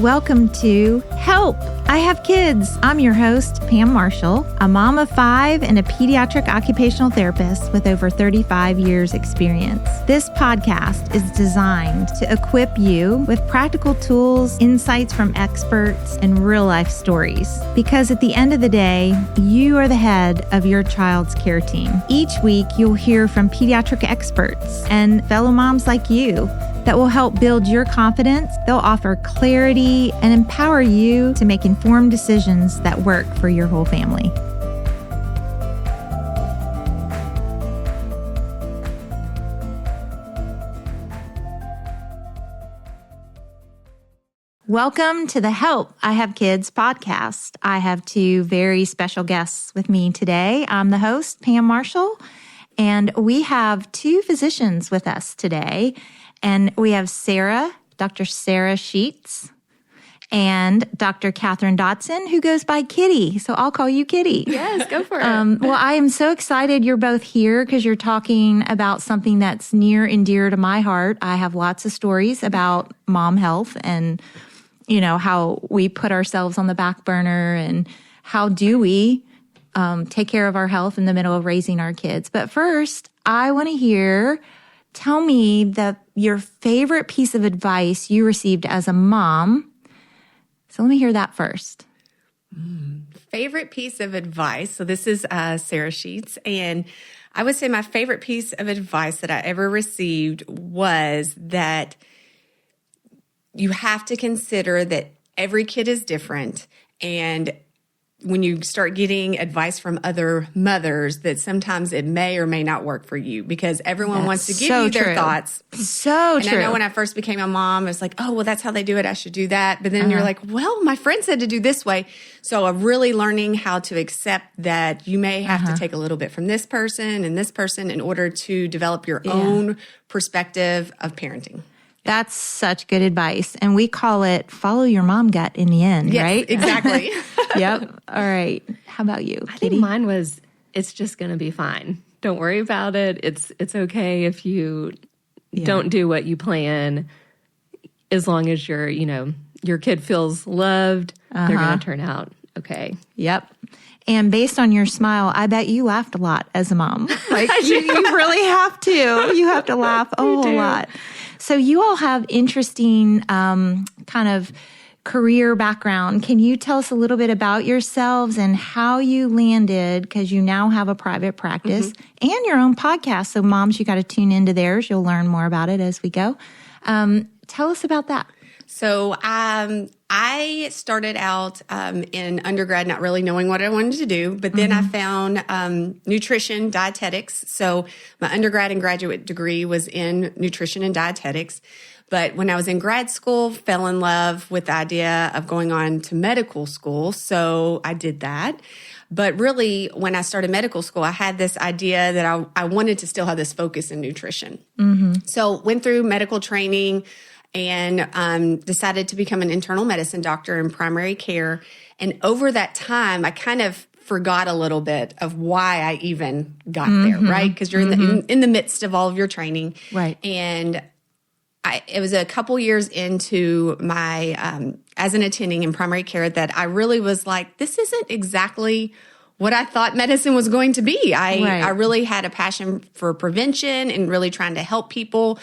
Welcome to Help, I Have Kids. I'm your host, Pam Marshall, a mom of 5 and a pediatric occupational therapist with over 35 years experience. This podcast is designed to equip you with practical tools, insights from experts, and real-life stories. Because at the end of the day, you are the head of your child's care team. Each week, you'll hear from pediatric experts and fellow moms like you that will help build your confidence. They'll offer clarity and empower you to make informed decisions that work for your whole family. Welcome to the Help, I Have Kids podcast. I have 2 very special guests with me today. I'm the host, Pam Marshall, and we have 2 physicians with us today. And we have Sarah, Dr. Sarah Schuetz, and Dr. Katherine Dotson, who goes by Kitty. So I'll call you Kitty. Yes, go for it. Well, I am so excited you're both here because you're talking about something that's near and dear to my heart. I have lots of stories about mom health and, you know, how we put ourselves on the back burner and how do we take care of our health in the middle of raising our kids. But first, I want to hear... Tell me your favorite piece of advice you received as a mom. So let me hear that first. Favorite piece of advice. So this is Sarah Schuetz. And I would say my favorite piece of advice that I ever received was that you have to consider that every kid is different. And when you start getting advice from other mothers, that sometimes it may or may not work for you because everyone wants to give you their thoughts. So and true. I know when I first became a mom, it's like, oh, well, that's how they do it. I should do that. But then you're like, well, my friend said to do this way. So I'm really learning how to accept that you may have to take a little bit from this person and this person in order to develop your own perspective of parenting. That's such good advice. And we call it follow your mom gut in the end, Yes, right? Exactly. Yep. All right. How about you, Kitty? I think mine was, it's just going to be fine. Don't worry about it. It's okay if you don't do what you plan, as long as your kid feels loved, they're going to turn out okay. Yep. And based on your smile, I bet you laughed a lot as a mom. Like you really have to. You have to laugh a whole lot. So you all have interesting kind of career background. Can you tell us a little bit about yourselves and how you landed, because you now have a private practice and your own podcast. So moms, you got to tune into theirs. You'll learn more about it as we go. Tell us about that. So I started out in undergrad not really knowing what I wanted to do, but then I found nutrition, dietetics. So my undergrad and graduate degree was in nutrition and dietetics. But when I was in grad school, fell in love with the idea of going on to medical school. So I did that. But really, when I started medical school, I had this idea that I wanted to still have this focus in nutrition. So went through medical training and decided to become an internal medicine doctor in primary care. And over that time, I kind of forgot a little bit of why I even got there, right? Because you're in the midst of all of your training. Right. And it was a couple years into my, as an attending in primary care, that I really was like, this isn't exactly what I thought medicine was going to be. I really had a passion for prevention and really trying to help people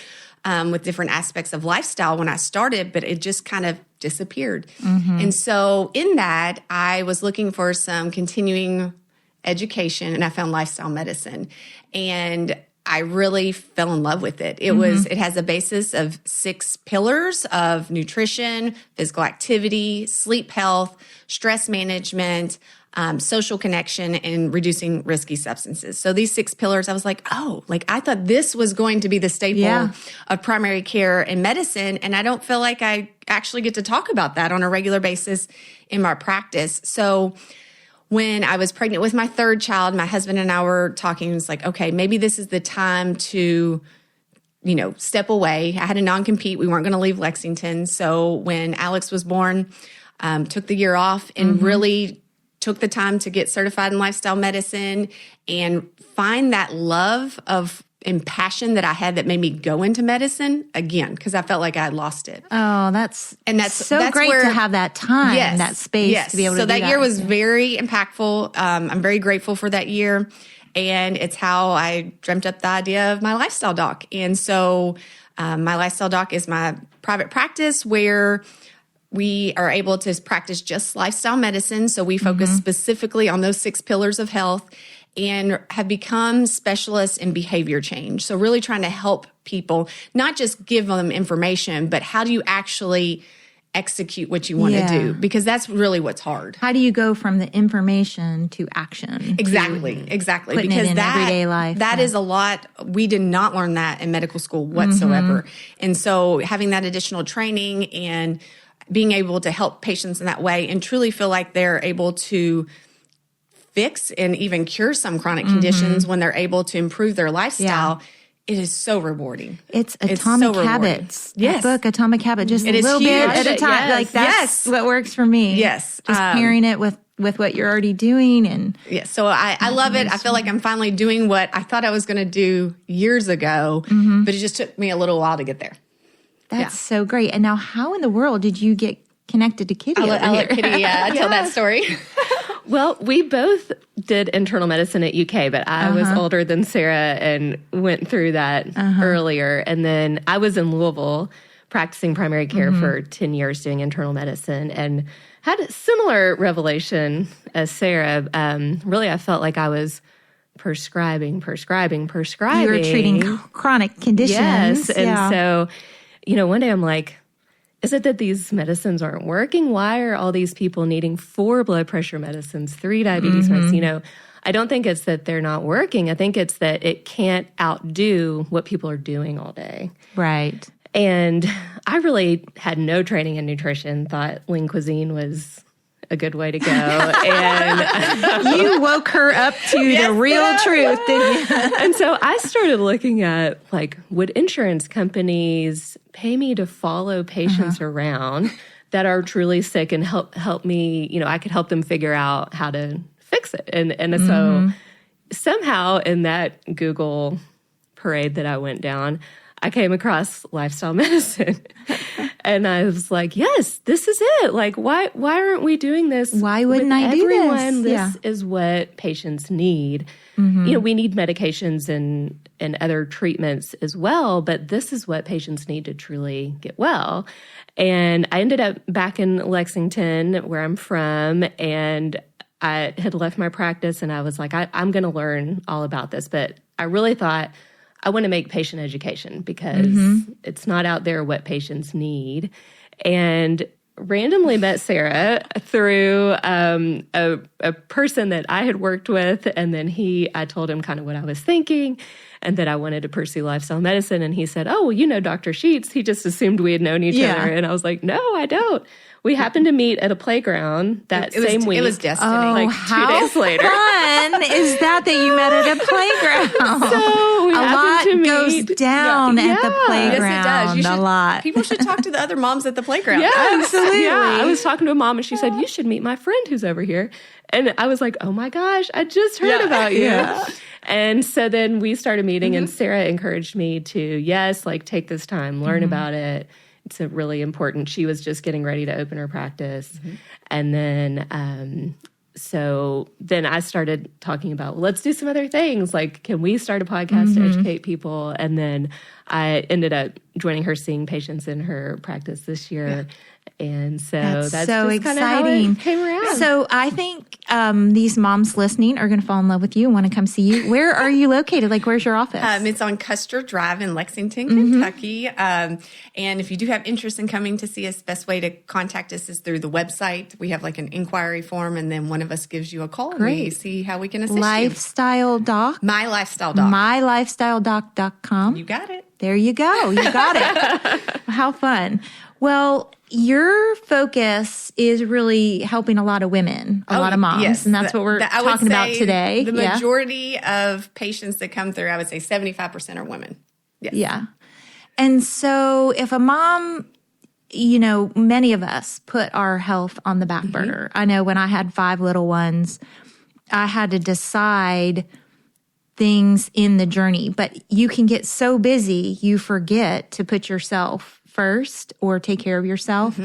with different aspects of lifestyle when I started, but it just kind of disappeared. And so in that, I was looking for some continuing education, and I found lifestyle medicine. And I really fell in love with it. It has a basis of 6 pillars of nutrition, physical activity, sleep health, stress management, social connection, and reducing risky substances. So these 6 pillars, I was like, oh, like I thought this was going to be the staple of primary care and medicine. And I don't feel like I actually get to talk about that on a regular basis in my practice. So when I was pregnant with my 3rd child, my husband and I were talking. It was like, okay, maybe this is the time to, step away. I had a non-compete. We weren't going to leave Lexington. So when Alex was born, took the year off and really took the time to get certified in lifestyle medicine and find that love of and passion that I had that made me go into medicine again, because I felt like I had lost it. Oh, that's so great where, to have that time, that space to be able to do that. So that year was very impactful. I'm very grateful for that year. And it's how I dreamt up the idea of my lifestyle doc. And so my lifestyle doc is my private practice where we are able to practice just lifestyle medicine. So we focus specifically on those 6 pillars of health and have become specialists in behavior change. So really trying to help people, not just give them information, but how do you actually execute what you want to do? Because that's really what's hard. How do you go from the information to action? Exactly. Putting Because it in everyday life. That is a lot. We did not learn that in medical school whatsoever. And so having that additional training and being able to help patients in that way and truly feel like they're able to fix and even cure some chronic conditions when they're able to improve their lifestyle, it is so rewarding. It's Atomic Habits. Yes. That book, Atomic Habits, just a little bit at a time. Yes. Like that's what works for me. Yes. Just pairing it with what you're already doing. And yes. So I love it. I feel like I'm finally doing what I thought I was going to do years ago, but it just took me a little while to get there. That's so great. And now how in the world did you get connected to Kitty? I'll let Kitty tell that story. Well, we both did internal medicine at UK, but I was older than Sarah and went through that earlier. And then I was in Louisville practicing primary care for 10 years doing internal medicine and had a similar revelation as Sarah. Really, I felt like I was prescribing. You were treating chronic conditions. Yes. And so, one day I'm like, is it that these medicines aren't working? Why are all these people needing 4 blood pressure medicines, 3 diabetes medicines? I don't think it's that they're not working. I think it's that it can't outdo what people are doing all day. Right. And I really had no training in nutrition, thought lean cuisine was a good way to go. And you woke her up to the real truth, didn't you? And so I started looking at, would insurance companies pay me to follow patients around that are truly sick and help me, I could help them figure out how to fix it. And so somehow in that Google parade that I went down, I came across lifestyle medicine. And I was like, yes, this is it. Why aren't we doing this? Why wouldn't I do this? This is what patients need. We need medications and other treatments as well, but this is what patients need to truly get well. And I ended up back in Lexington, where I'm from, and I had left my practice, and I was like, I'm going to learn all about this. But I really thought, I want to make patient education because it's not out there what patients need. And randomly met Sarah through a person that I had worked with. And then I told him kind of what I was thinking and that I wanted to pursue lifestyle medicine. And he said, oh, well, Dr. Schuetz. He just assumed we had known each other. And I was like, no, I don't. We happened to meet at a playground same week. It was destiny. Oh, how 2 days later. fun is that you met at a playground? So we a lot to meet. goes down at the playground. Yes, it does. A lot. People should talk to the other moms at the playground. Yes, absolutely. Yeah, I was talking to a mom and she said, you should meet my friend who's over here. And I was like, oh my gosh, I just heard about you. Yeah. And so then we started meeting and Sarah encouraged me to, take this time, learn about it. It's really important. She was just getting ready to open her practice. And then, so then I started talking about, let's do some other things. Can we start a podcast to educate people? And then I ended up joining her, seeing patients in her practice this year. Yeah. And so that's so just exciting. How it came around. So I think these moms listening are going to fall in love with you and want to come see you. Where are you located? Where's your office? It's on Custer Drive in Lexington, Kentucky. And if you do have interest in coming to see us, best way to contact us is through the website. We have an inquiry form, and then one of us gives you a call. And we see how we can assist Lifestyle Doc? My Lifestyle Doc. MyLifestyleDoc.com. You got it. There you go. You got it. How fun. Well, your focus is really helping a lot of women, a lot of moms, yes. and that's what we're talking about today. The majority of patients that come through, I would say 75% are women. Yes. Yeah. And so if a mom, many of us put our health on the back burner. I know when I had 5 little ones, I had to decide things in the journey, but you can get so busy, you forget to put yourself first or take care of yourself.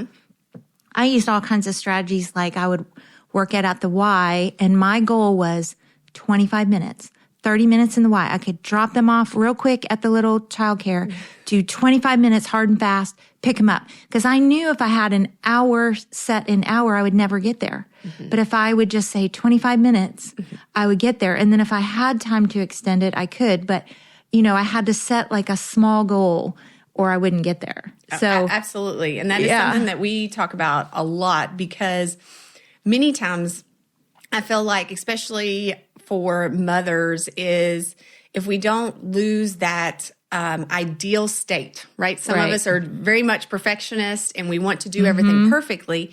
I used all kinds of strategies. Like I would work out at the Y, and my goal was 25 minutes, 30 minutes in the Y. I could drop them off real quick at the little childcare, do 25 minutes hard and fast, pick them up. Because I knew if I had an hour set an hour, I would never get there. But if I would just say 25 minutes, I would get there. And then if I had time to extend it, I could. But, I had to set like a small goal or I wouldn't get there. So absolutely. And that is something that we talk about a lot, because many times I feel like, especially for mothers, is if we don't lose that ideal state, right? Some of us are very much perfectionists and we want to do everything perfectly.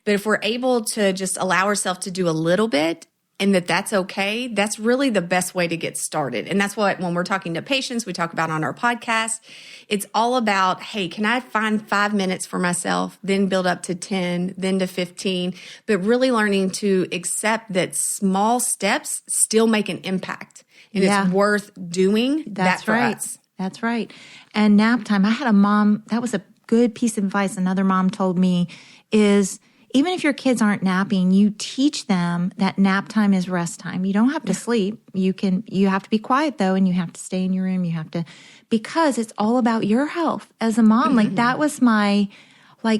But if we're able to just allow ourselves to do a little bit, and that's okay, that's really the best way to get started. And that's what, when we're talking to patients, we talk about on our podcast. It's all about, hey, can I find 5 minutes for myself, then build up to 10, then to 15, but really learning to accept that small steps still make an impact. And it's worth doing that for us. That's right. And nap time, I had a mom, that was a good piece of advice another mom told me, is even if your kids aren't napping, you teach them that nap time is rest time. You don't have to sleep. You have to be quiet though, and you have to stay in your room. You have to, because it's all about your health as a mom. Like that was my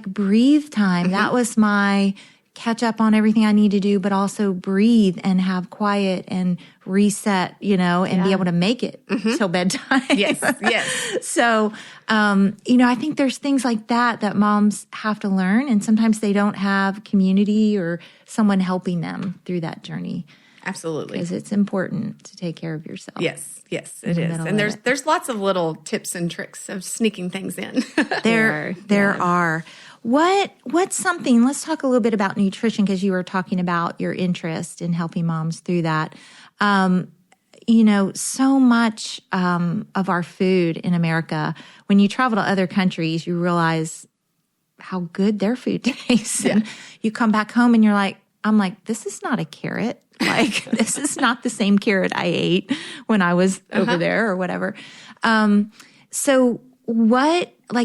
breathe time. That was my catch up on everything I need to do, but also breathe and have quiet and reset, and be able to make it till bedtime. Yes. So, I think there's things like that moms have to learn, and sometimes they don't have community or someone helping them through that journey. Absolutely. Because it's important to take care of yourself. Yes, it is. And there's lots of little tips and tricks of sneaking things in. There are. What's something, let's talk a little bit about nutrition, because you were talking about your interest in helping moms through that. So much of our food in America, when you travel to other countries, you realize how good their food tastes. And you come back home and you're like, I'm like, this is not a carrot. Like, this is not the same carrot I ate when I was over there or whatever. So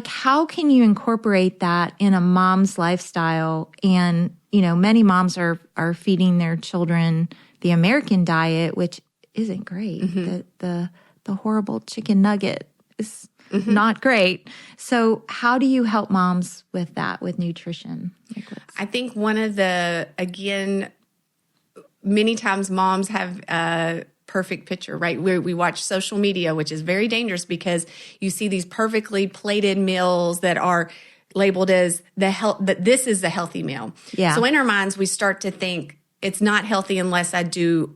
how can you incorporate that in a mom's lifestyle? And, many moms are feeding their children the American diet, which isn't great. The horrible chicken nugget is not great. So how do you help moms with that, with nutrition? I think one of many times moms have a perfect picture, right? We watch social media, which is very dangerous, because you see these perfectly plated meals that are labeled as that this is the healthy meal. Yeah. So in our minds, we start to think it's not healthy unless I do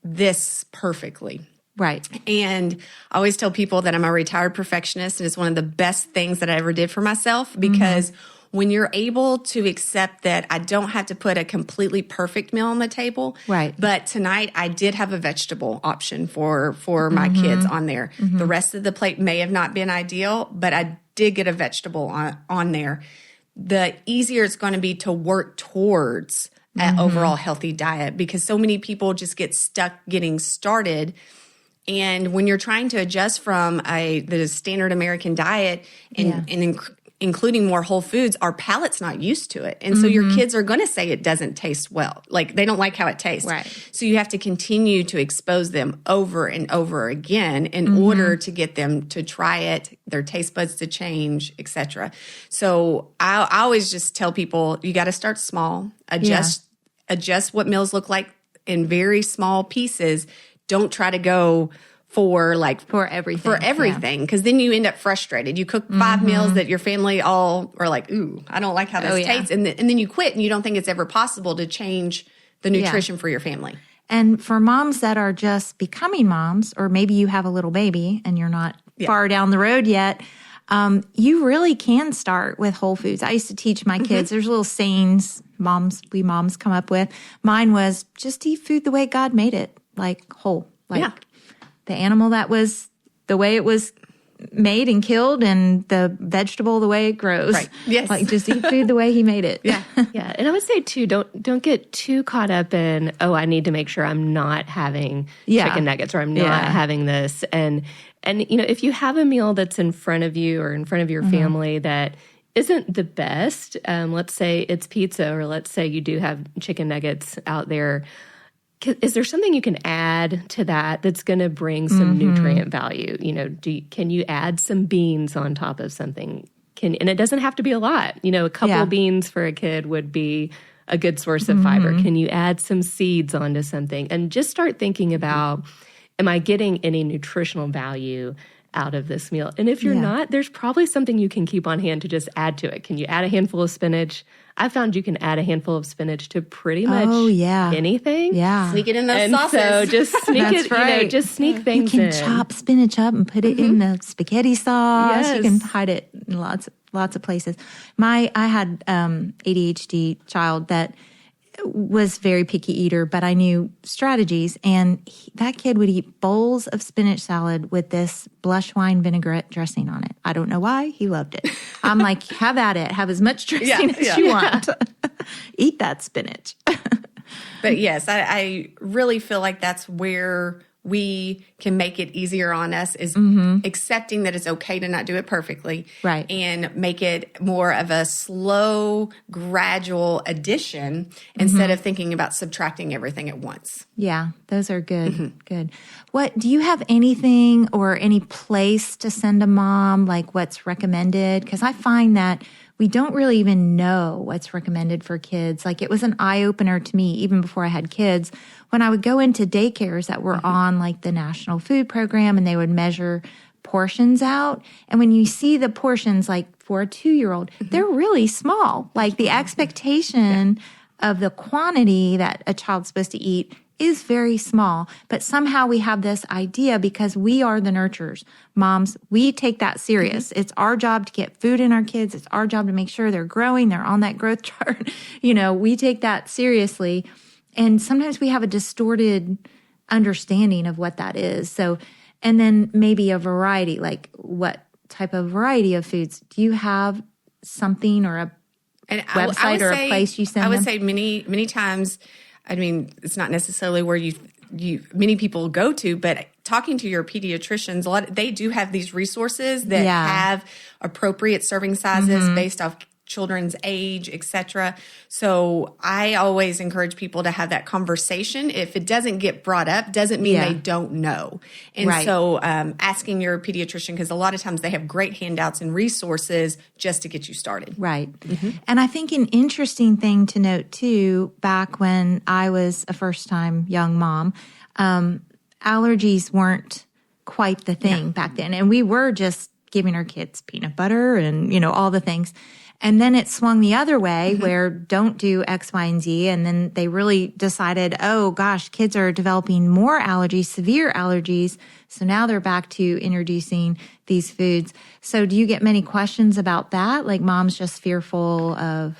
this perfectly. Right. And I always tell people that I'm a retired perfectionist, and it's one of the best things that I ever did for myself, because when you're able to accept that I don't have to put a completely perfect meal on the table, right? But tonight I did have a vegetable option for my kids on there. The rest of the plate may have not been ideal, but I did get a vegetable on there. The easier it's going to be to work towards an overall healthy diet, because so many people just get stuck getting started. And when you're trying to adjust from the standard American diet and including more whole foods, our palate's not used to it. And so your kids are going to say it doesn't taste well. Like, they don't like how it tastes. Right. So you have to continue to expose them over and over again in order to get them to try it, their taste buds to change, etc. So I always just tell people, you got to start small, adjust what meals look like in very small pieces. Don't try to go for everything, because then you end up frustrated. You cook 5 meals that your family all are like, ooh, I don't like how this tastes. And then you quit, and you don't think it's ever possible to change the nutrition for your family. And for moms that are just becoming moms, or maybe you have a little baby and you're not far down the road yet, you really can start with whole foods. I used to teach my kids, there's little sayings we moms come up with. Mine was, just eat food the way God made it, like whole. Like the animal that was the way it was made and killed, and the vegetable the way it grows. Right. Yes. Like just eat food the way he made it. Yeah. Yeah. And I would say too, don't get too caught up in, I need to make sure I'm not having chicken nuggets or I'm not having this. And if you have a meal that's in front of you or in front of your family that isn't the best, let's say it's pizza, or let's say you do have chicken nuggets out there, is there something you can add to that that's going to bring some nutrient value? Can you add some beans on top of something? And it doesn't have to be a lot. A couple of beans for a kid would be a good source of fiber. Can you add some seeds onto something? And just start thinking about, am I getting any nutritional value out of this meal? And if you're not, there's probably something you can keep on hand to just add to it. Can you add a handful of spinach? I found you can add a handful of spinach to pretty much anything. Yeah. Sneak it in those sauces. So just sneak That's it, right. just sneak things You in. can chop spinach up and put it in the spaghetti sauce. Yes. You can hide it in lots of places. I had ADHD child that was very picky eater, but I knew strategies, and that kid would eat bowls of spinach salad with this blush wine vinaigrette dressing on it. I don't know why. He loved it. I'm like, have at it. Have as much dressing as you want. Eat that spinach. But yes, I really feel like that's where we can make it easier on us, is accepting that it's okay to not do it perfectly. Right. And make it more of a slow, gradual addition instead of thinking about subtracting everything at once. Yeah, those are good. Good. What do you have anything or any place to send a mom, like what's recommended? Because I find that we don't really even know what's recommended for kids. Like it was an eye-opener to me even before I had kids when I would go into daycares that were on like the National Food Program, and they would measure portions out. And when you see the portions, like for a 2-year-old, they're really small. Like the expectation of the quantity that a child's supposed to eat is very small, but somehow we have this idea because we are the nurturers. Moms, we take that serious. It's our job to get food in our kids. It's our job to make sure they're growing, they're on that growth chart. We take that seriously. And sometimes we have a distorted understanding of what that is. So, and then maybe a variety, like what type of variety of foods? Do you have something or a website or a place you send them? I would say many times, I mean, it's not necessarily where many people go to, but talking to your pediatricians, they do have these resources that have appropriate serving sizes based off children's age, etc. So I always encourage people to have that conversation. If it doesn't get brought up, doesn't mean they don't know. And so asking your pediatrician, because a lot of times they have great handouts and resources just to get you started. Right. And I think an interesting thing to note too, back when I was a first-time young mom, allergies weren't quite the thing back then. And we were just giving our kids peanut butter and, all the things. And then it swung the other way where don't do X, Y, and Z. And then they really decided, oh gosh, kids are developing more allergies, severe allergies. So now they're back to introducing these foods. So do you get many questions about that? Like moms just fearful of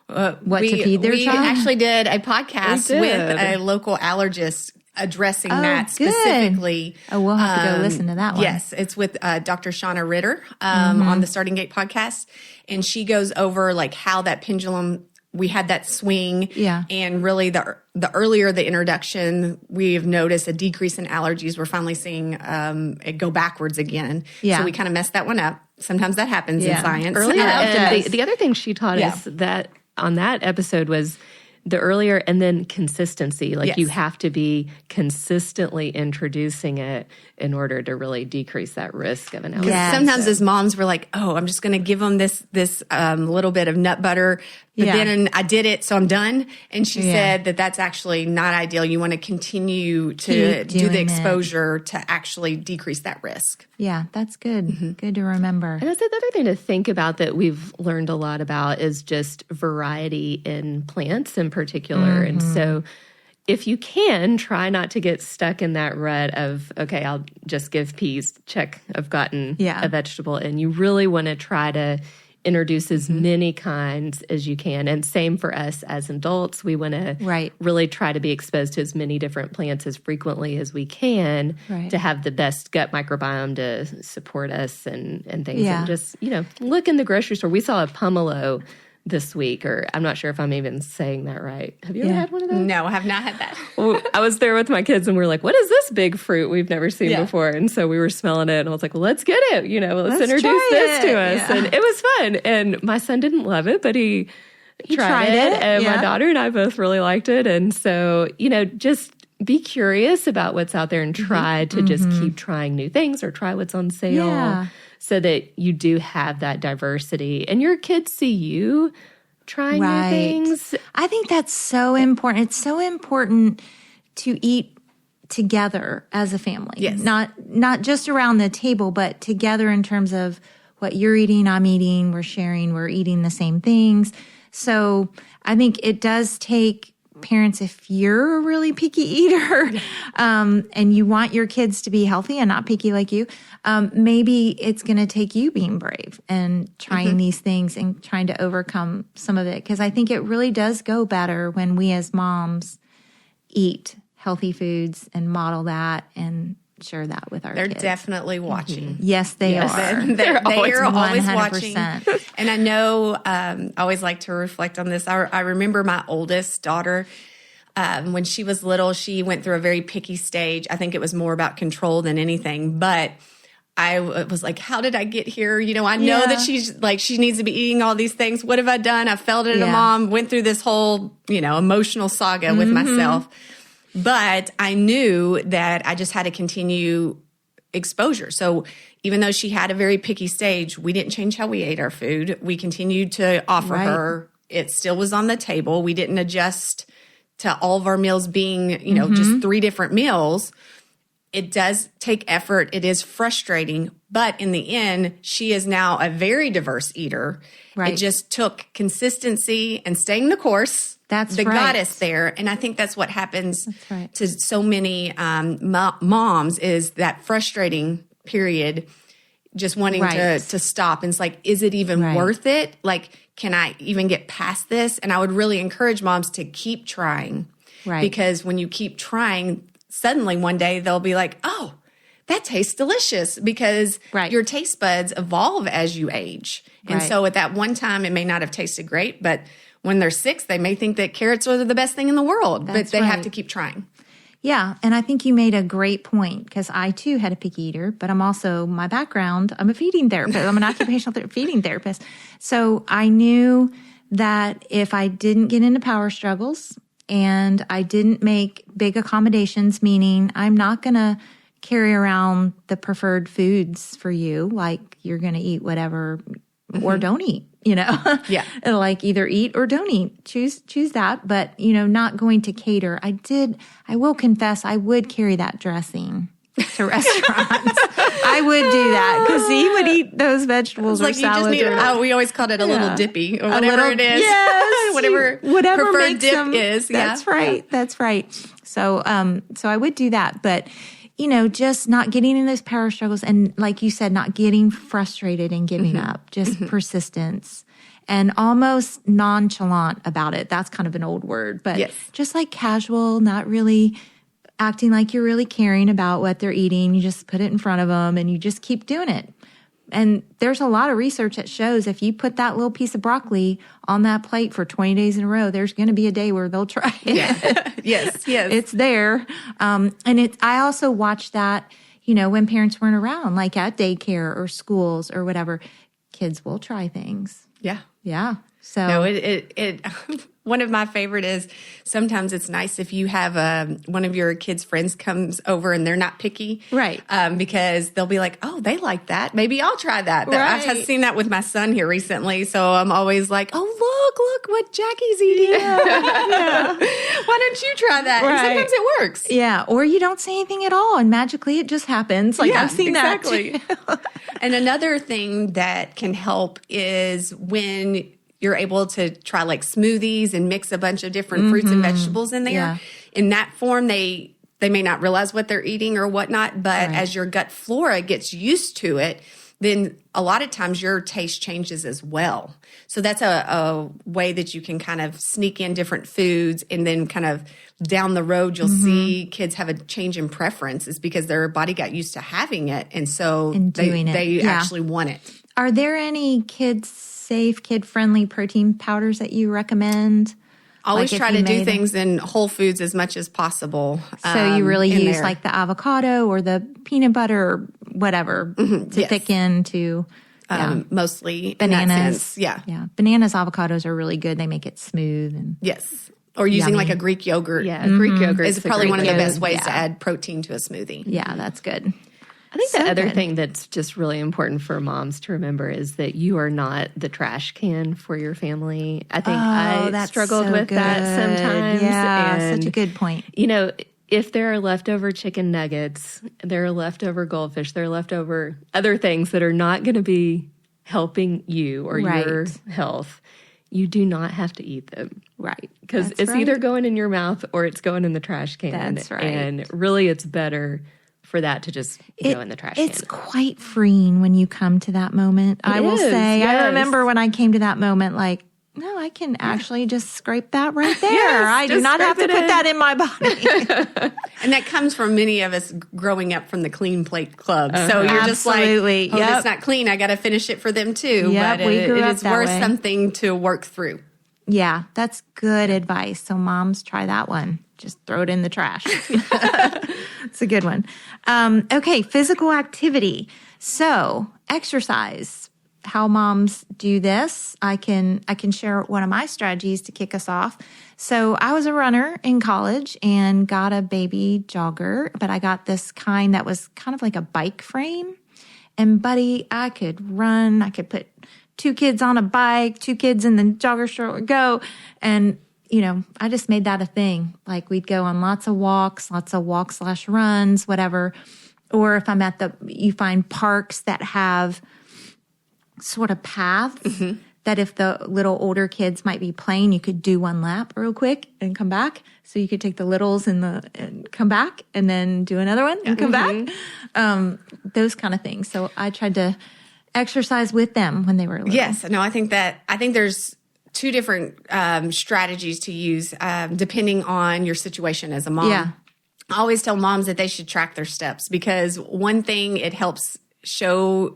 what to feed their child? We actually did a podcast with a local allergist addressing that specifically. Oh, we'll have to go listen to that one. Yes, it's with Dr. Shauna Ritter on the Starting Gate podcast. And she goes over like how that pendulum, we had that swing. Yeah. And really the earlier the introduction, we've noticed a decrease in allergies. We're finally seeing it go backwards again. Yeah. So we kind of messed that one up. Sometimes that happens in science. Earlier, and the other thing she taught us that on that episode was the earlier and then consistency. Like you have to be consistently introducing it in order to really decrease that risk of an allergy. Sometimes as moms, we're like, oh, I'm just going to give them this little bit of nut butter. But then I did it, so I'm done. And she said that that's actually not ideal. You want to continue to do the exposure to actually decrease that risk. Yeah, that's good. Good to remember. And that's the other thing to think about that we've learned a lot about is just variety in plants in particular. And so if you can, try not to get stuck in that rut of, okay, I'll just give peas, check, I've gotten a vegetable. And you really want to try to introduce as many kinds as you can. And same for us as adults. We want to really try to be exposed to as many different plants as frequently as we can to have the best gut microbiome to support us and things. And just, look in the grocery store. We saw a pomelo this week, or I'm not sure if I'm even saying that right. Have you ever had one of those? No, I have not had that. Well, I was there with my kids and we were like, what is this big fruit we've never seen before? And so we were smelling it and I was like, well, let's get it. Let's introduce this to us. Yeah. And it was fun. And my son didn't love it, but he tried it. And my daughter and I both really liked it. And so, just be curious about what's out there and try to just keep trying new things or try what's on sale. Yeah. So that you do have that diversity and your kids see you trying new things. I think that's so important. It's so important to eat together as a family. Yes. Not just around the table, but together in terms of what you're eating, I'm eating, we're sharing, we're eating the same things. So I think it does take parents, if you're a really picky eater and you want your kids to be healthy and not picky like you, maybe it's going to take you being brave and trying these things and trying to overcome some of it. Because I think it really does go better when we as moms eat healthy foods and model that and share that with our kids. They're definitely watching. Yes, they are. They're always 100%. watching. And I know, I always like to reflect on this. I remember my oldest daughter, when she was little, she went through a very picky stage. I think it was more about control than anything. But I was like, how did I get here? I know that she needs to be eating all these things. What have I done? I failed as a mom, went through this whole, emotional saga with myself. But I knew that I just had to continue exposure. So even though she had a very picky stage, we didn't change how we ate our food. We continued to offer her. It still was on the table. We didn't adjust to all of our meals being, just 3 different meals. It does take effort. It is frustrating. But in the end, she is now a very diverse eater. It just took consistency and staying the course. That got us there. And I think that's what happens to so many moms is that frustrating period, just wanting to stop. And it's like, is it even worth it? Like, can I even get past this? And I would really encourage moms to keep trying. Because when you keep trying, suddenly one day they'll be like, oh, that tastes delicious, because your taste buds evolve as you age. And so at that one time, it may not have tasted great, but when they're 6, they may think that carrots are the best thing in the world, but they have to keep trying. Yeah, and I think you made a great point, because I too had a picky eater, but I'm also, my background, I'm a feeding therapist. I'm an occupational feeding therapist. So I knew that if I didn't get into power struggles and I didn't make big accommodations, meaning I'm not going to carry around the preferred foods for you, like you're going to eat whatever or don't eat. Like either eat or don't eat. Choose that, but not going to cater. I will confess, I would carry that dressing to restaurants. I would do that because he would eat those vegetables or salads. We always called it a little dippy or whatever it is. Yes, whatever preferred dip is. That's right. That's right. So I would do that, but just not getting in those power struggles. And like you said, not getting frustrated and giving up, just persistence and almost nonchalant about it. That's kind of an old word, but just like casual, not really acting like you're really caring about what they're eating. You just put it in front of them and you just keep doing it. And there's a lot of research that shows if you put that little piece of broccoli on that plate for 20 days in a row, there's going to be a day where they'll try it. Yeah. Yes. It's there. I also watched that, when parents weren't around, like at daycare or schools or whatever, kids will try things. Yeah. Yeah. So no, it one of my favorite is sometimes it's nice if you have one of your kids' friends comes over and they're not picky. Right. Because they'll be like, oh, they like that. Maybe I'll try that. Right. I've seen that with my son here recently. So I'm always like, oh, look what Jackie's eating. Yeah. Why don't you try that? Right. And sometimes it works. Yeah. Or you don't say anything at all and magically it just happens. Like I've seen that too. And another thing that can help is when you're able to try like smoothies and mix a bunch of different fruits and vegetables in there. Yeah. In that form, they may not realize what they're eating or whatnot, but as your gut flora gets used to it, then a lot of times your taste changes as well. So that's a way that you can kind of sneak in different foods, and then kind of down the road, you'll see kids have a change in preference is because their body got used to having it. And so they actually want it. Are there any kids-safe, kid-friendly protein powders that you recommend? Always try to do things in whole foods as much as possible. So you really use like the avocado or the peanut butter or whatever to thicken to mostly bananas. In that sense. Yeah. Bananas, avocados are really good. They make it smooth and or using like a Greek yogurt. Yeah, Greek yogurt is probably one of the best ways to add protein to a smoothie. Yeah, that's good. I think the other thing that's just really important for moms to remember is that you are not the trash can for your family. I think I struggled with that sometimes. Yeah, and, such a good point. You know, if there are leftover chicken nuggets, there are leftover goldfish, there are leftover other things that are not going to be helping you or your health, you do not have to eat them. Right. Because it's either going in your mouth or it's going in the trash can. That's right. And really it's better for that to just go in the trash can. It's quite freeing when you come to that moment. I will say, yes. I remember when I came to that moment, like, no, I can actually just scrape that right there. Yes, I do not have to put that in my body. And that comes from many of us growing up from the Clean Plate Club. So you're just like, it's not clean. I got to finish it for them too. Yep, but it is worth something to work through. Yeah, that's good advice. So moms, try that one. Just throw it in the trash. It's a good one. Okay, physical activity. So exercise. How moms do this. I can share one of my strategies to kick us off. So I was a runner in college and got a baby jogger, but I got this kind that was kind of like a bike frame. And buddy, I could run. I could put 2 kids on a bike, 2 kids in the jogger stroller, go. And, you know, I just made that a thing. Like we'd go on lots of walks/runs, whatever. Or if I'm you find parks that have sort of paths that if the little older kids might be playing, you could do one lap real quick and come back. So you could take the littles and come back and then do another one and come back. Those kind of things. So I tried to exercise with them when they were little. Yes. No, I think there's 2 different strategies to use depending on your situation as a mom. Yeah. I always tell moms that they should track their steps because one thing, it helps show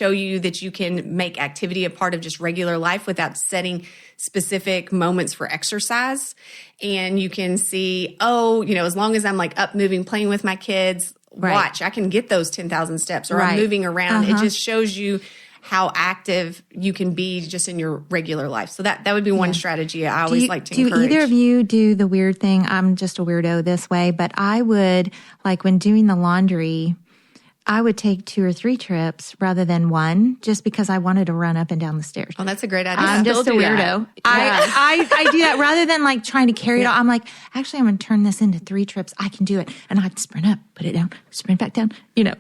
you that you can make activity a part of just regular life without setting specific moments for exercise. And you can see, as long as I'm like up moving, playing with my kids, watch, I can get those 10,000 steps or I'm moving around. It just shows you how active you can be just in your regular life. So that would be one strategy I always like to encourage. Do either of you do the weird thing? I'm just a weirdo this way, but I would, like when doing the laundry, I would take 2 or 3 trips rather than 1 just because I wanted to run up and down the stairs. Oh, that's a great idea. I'm just a weirdo. I do that rather than like trying to carry it all. I'm like, actually, I'm going to turn this into 3 trips. I can do it. And I'd sprint up, put it down, sprint back down,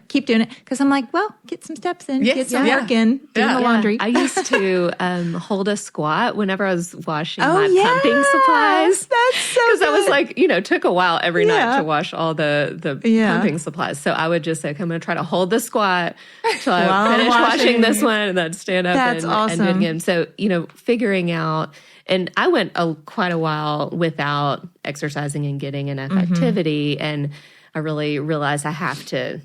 keep doing it. Because I'm like, well, get some steps in, get some work in, doing the laundry. I used to hold a squat whenever I was washing my pumping supplies. That's so good. Because I was like, took a while every night to wash all the pumping supplies. So I would just say, I'm going to try to hold the squat till I finish washing this one and then stand up and do it again. So, figuring out, and I went quite a while without exercising and getting enough activity. And I really realized I have to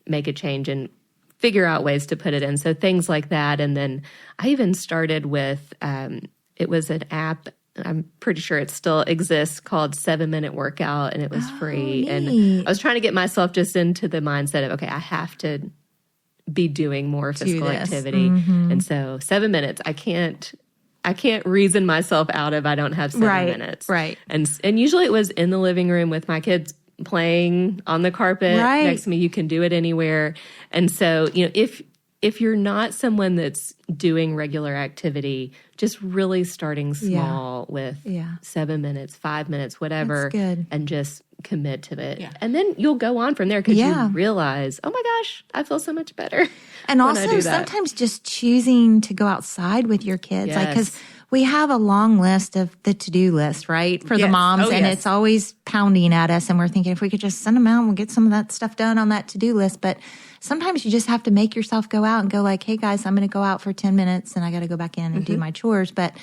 make a change and figure out ways to put it in. So things like that. And then I even started with, it was an app, I'm pretty sure it still exists, called 7-Minute Workout, and it was free. Neat. And I was trying to get myself just into the mindset of, okay, I have to be doing more physical activity. And so 7 minutes, I can't reason myself out of I don't have 7 minutes. Right. And usually it was in the living room with my kids playing on the carpet next to me. You can do it anywhere. And so, if you're not someone that's doing regular activity, just really starting small with 7 minutes, 5 minutes, whatever, and just commit to it. Yeah. And then you'll go on from there because you realize, oh my gosh, I feel so much better. And also sometimes just choosing to go outside with your kids. Like, because We have a long list of the to-do list, right, for the moms, and it's always pounding at us, and we're thinking if we could just send them out, we'll get some of that stuff done on that to-do list. But sometimes you just have to make yourself go out and go like, hey, guys, I'm going to go out for 10 minutes, and I got to go back in and do my chores. But,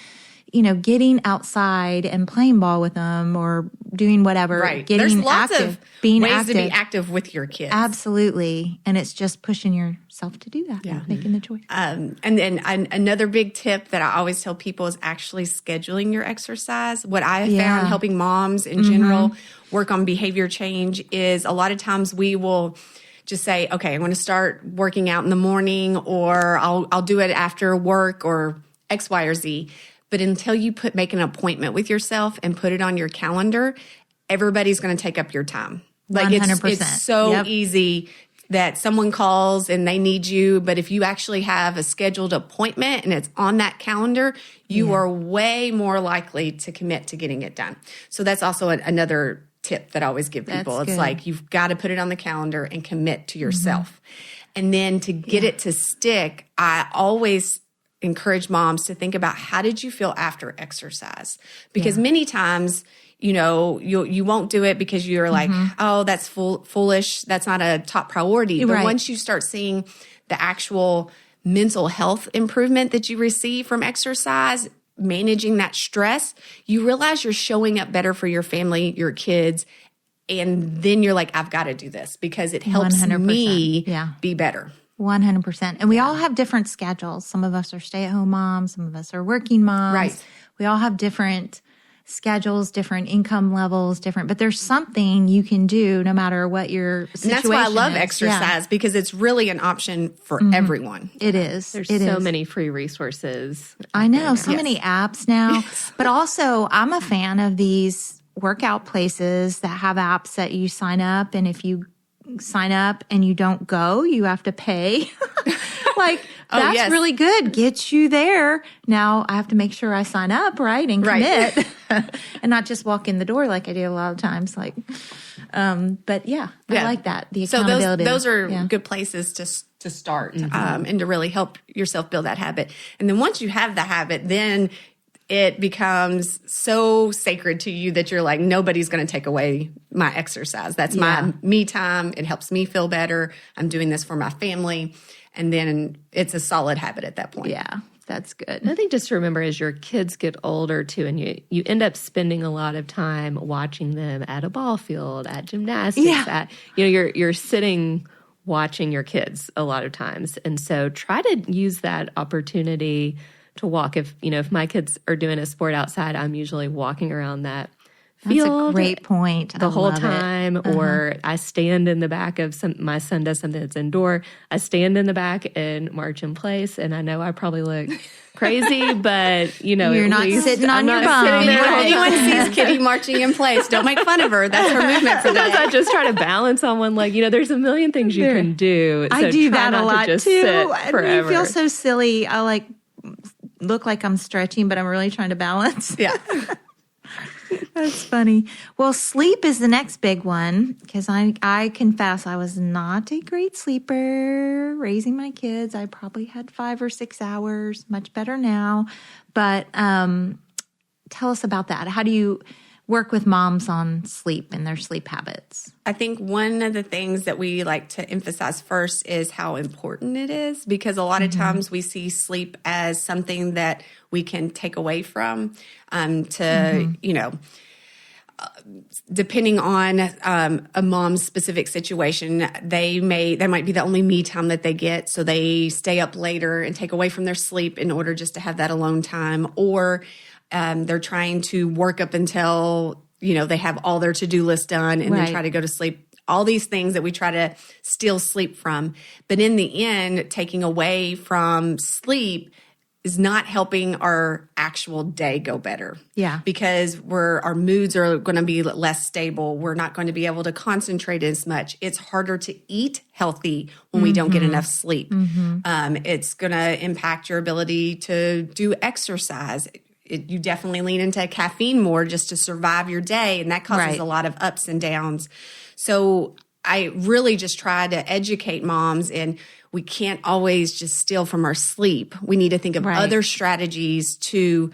getting outside and playing ball with them or doing whatever, getting There's lots active, of being ways active. to be active with your kids. Absolutely. And it's just pushing yourself to do that, making the choice. And then another big tip that I always tell people is actually scheduling your exercise. What I have found helping moms in general work on behavior change is a lot of times we will just say, okay, I'm going to start working out in the morning, or I'll do it after work, or X, Y, or Z. But until you make an appointment with yourself and put it on your calendar, everybody's going to take up your time. Like 100%. It's so easy that someone calls and they need you. But if you actually have a scheduled appointment and it's on that calendar, you are way more likely to commit to getting it done. So that's also another tip that I always give people. It's like, you've got to put it on the calendar and commit to yourself. And then to get it to stick, I always encourage moms to think about, how did you feel after exercise? Because many times, you won't do it because you're like, oh, that's foolish. That's not a top priority. But once you start seeing the actual mental health improvement that you receive from exercise, managing that stress, you realize you're showing up better for your family, your kids. And then you're like, I've got to do this because it helps 100%. me be better. 100%. And we all have different schedules. Some of us are stay-at-home moms. Some of us are working moms. Right. We all have different schedules, different income levels, but there's something you can do no matter what your situation is. And that's why I love exercise, because it's really an option for everyone. It is. There's so many free resources. I know. So many apps now. But also, I'm a fan of these workout places that have apps that you sign up, and if you sign up and you don't go, you have to pay. That's really good. Get you there. Now I have to make sure I sign up, right? And commit and not just walk in the door like I do a lot of times. But I like that. The accountability. So those are good places to start and to really help yourself build that habit. And then once you have the habit, then it becomes so sacred to you that you're like, nobody's going to take away my exercise. That's my me time. It helps me feel better. I'm doing this for my family. And then it's a solid habit at that point. Yeah, that's good. I think just to remember, as your kids get older too, and you end up spending a lot of time watching them at a ball field, at gymnastics, you're sitting watching your kids a lot of times. And so try to use that opportunity to walk. If my kids are doing a sport outside, I'm usually walking around that field. That's a great point. The whole time. Or I stand in the back of my son does something that's indoor. I stand in the back and march in place. And I know I probably look crazy, but you're not sitting on your bum. When anyone sees Kitty marching in place, don't make fun of her. That's her movement for that. I just try to balance on one leg. There's a million things you can do. So I do that a lot too. Forever. You feel so silly. I look like I'm stretching, but I'm really trying to balance. Yeah. That's funny. Well, sleep is the next big one, because I confess I was not a great sleeper raising my kids. I probably had 5 or 6 hours, much better now. But tell us about that. How do you work with moms on sleep and their sleep habits? I think one of the things that we like to emphasize first is how important it is, because a lot of times we see sleep as something that we can take away from depending on a mom's specific situation, that might be the only me time that they get. So they stay up later and take away from their sleep in order just to have that alone time, or they're trying to work up until, they have all their to-do list done and then try to go to sleep. All these things that we try to steal sleep from. But in the end, taking away from sleep is not helping our actual day go better. Yeah. Because our moods are going to be less stable. We're not going to be able to concentrate as much. It's harder to eat healthy when we don't get enough sleep. It's going to impact your ability to do exercise. You definitely lean into caffeine more just to survive your day, and that causes a lot of ups and downs. So I really just try to educate moms, and we can't always just steal from our sleep. We need to think of other strategies to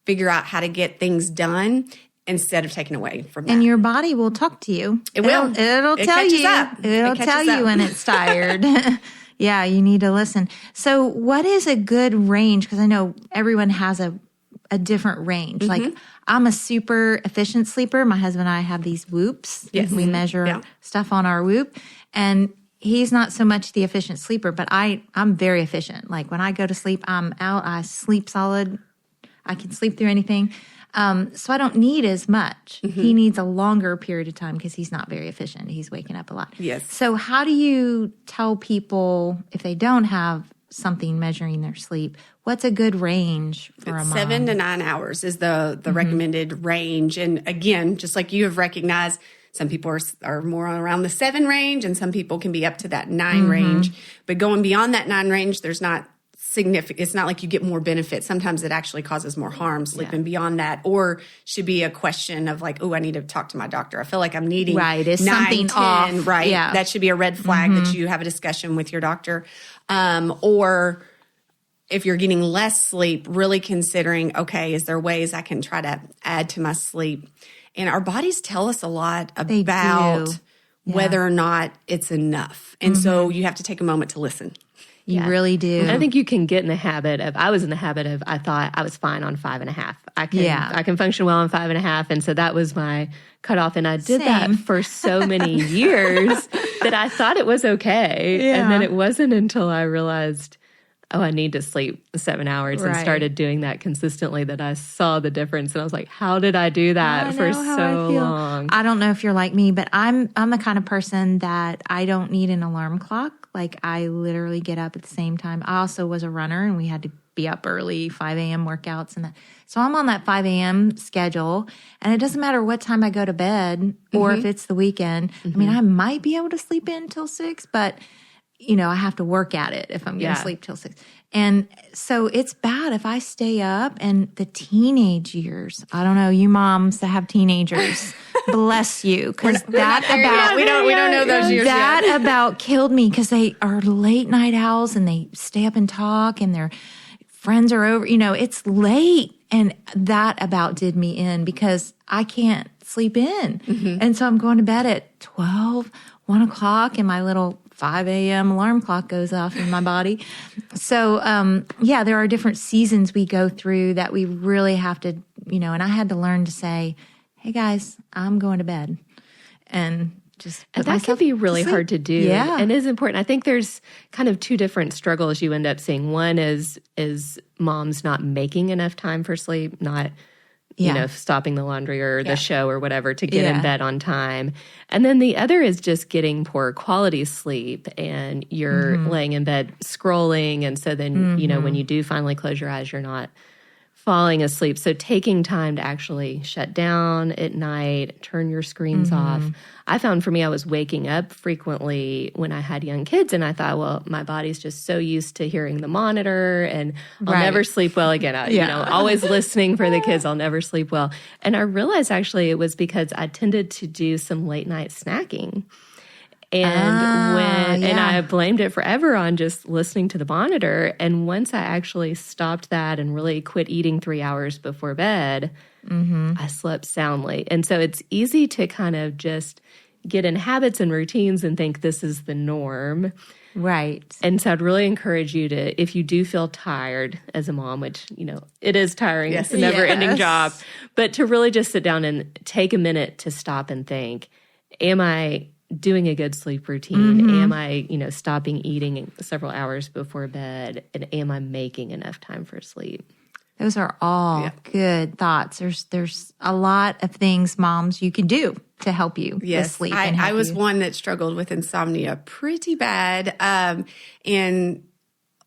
figure out how to get things done instead of taking away from that. And your body will talk to you. It'll Tell catches you. up. It'll tell you when it's tired. Yeah, you need to listen. So what is a good range? Because I know everyone has a different range. Like I'm a super efficient sleeper. My husband and I have these whoops. Yes. We measure stuff on our whoop. And he's not so much the efficient sleeper, but I'm very efficient. Like when I go to sleep, I'm out. I sleep solid. I can sleep through anything. So I don't need as much. He needs a longer period of time because he's not very efficient. He's waking up a lot. Yes. So how do you tell people if they don't have something measuring their sleep, what's a good range for a mom? 7 to 9 hours is the recommended range. And again, just like you have recognized, some people are more around the 7 range and some people can be up to that 9 range. But going beyond that 9 range, there's not significant. It's not like you get more benefit. Sometimes it actually causes more harm sleeping beyond that, or should be a question of like, oh, I need to talk to my doctor. I feel like I'm needing is 9, something 10, off. right? Yeah. That should be a red flag that you have a discussion with your doctor. Or if you're getting less sleep, really considering, okay, is there ways I can try to add to my sleep? And our bodies tell us a lot about whether or not it's enough. And so you have to take a moment to listen. You really do. And I think you can get in the habit of, I was in the habit of, I thought I was fine on 5.5. I can function well on 5.5. And so that was my cutoff. And I did that for so many years that I thought it was okay. And then it wasn't until I realized, oh, I need to sleep 7 hours and started doing that consistently that I saw the difference. And I was like, how did I do that for so long? I don't know if you're like me, but I'm the kind of person that I don't need an alarm clock. Like I literally get up at the same time. I also was a runner and we had to be up early, 5 a.m. workouts and that. So I'm on that 5 a.m. schedule and it doesn't matter what time I go to bed or if it's the weekend. I mean, I might be able to sleep in till 6, but you know, I have to work at it if I'm going to sleep till 6. And so it's bad if I stay up and the teenage years, I don't know, you moms that have teenagers, bless you. Because that about, we don't know those years that yet. about killed me because they are late night owls and they stay up and talk and their friends are over, you know, it's late. And that about did me in because I can't sleep in. And so I'm going to bed at 12, 1 o'clock and my little 5 a.m. alarm clock goes off in my body. So, there are different seasons we go through that we really have to, you know, and I had to learn to say, hey guys, I'm going to bed. And just put that can be really hard to do. Yeah. And it is important. I think there's kind of 2 different struggles you end up seeing. One is moms not making enough time for sleep, not you know, stopping the laundry or the show or whatever to get in bed on time. And then the other is just getting poor quality sleep and you're laying in bed scrolling. And so then, you know, when you do finally close your eyes, you're not falling asleep. So taking time to actually shut down at night, turn your screens off. I found for me, I was waking up frequently when I had young kids and I thought, well, my body's just so used to hearing the monitor and I'll never sleep well again. You know, always listening for the kids, I'll never sleep well. And I realized actually it was because I tended to do some late night snacking. And and I blamed it forever on just listening to the monitor. And once I actually stopped that and really quit eating 3 hours before bed, I slept soundly. And so it's easy to kind of just get in habits and routines and think this is the norm. Right. And so I'd really encourage you to, if you do feel tired as a mom, which, you know, it is tiring. It's a never-ending job. But to really just sit down and take a minute to stop and think, am I doing a good sleep routine? Am I, you know, stopping eating several hours before bed? And am I making enough time for sleep? Those are all good thoughts. There's a lot of things, moms, you can do to help you with sleep. I was one that struggled with insomnia pretty bad. And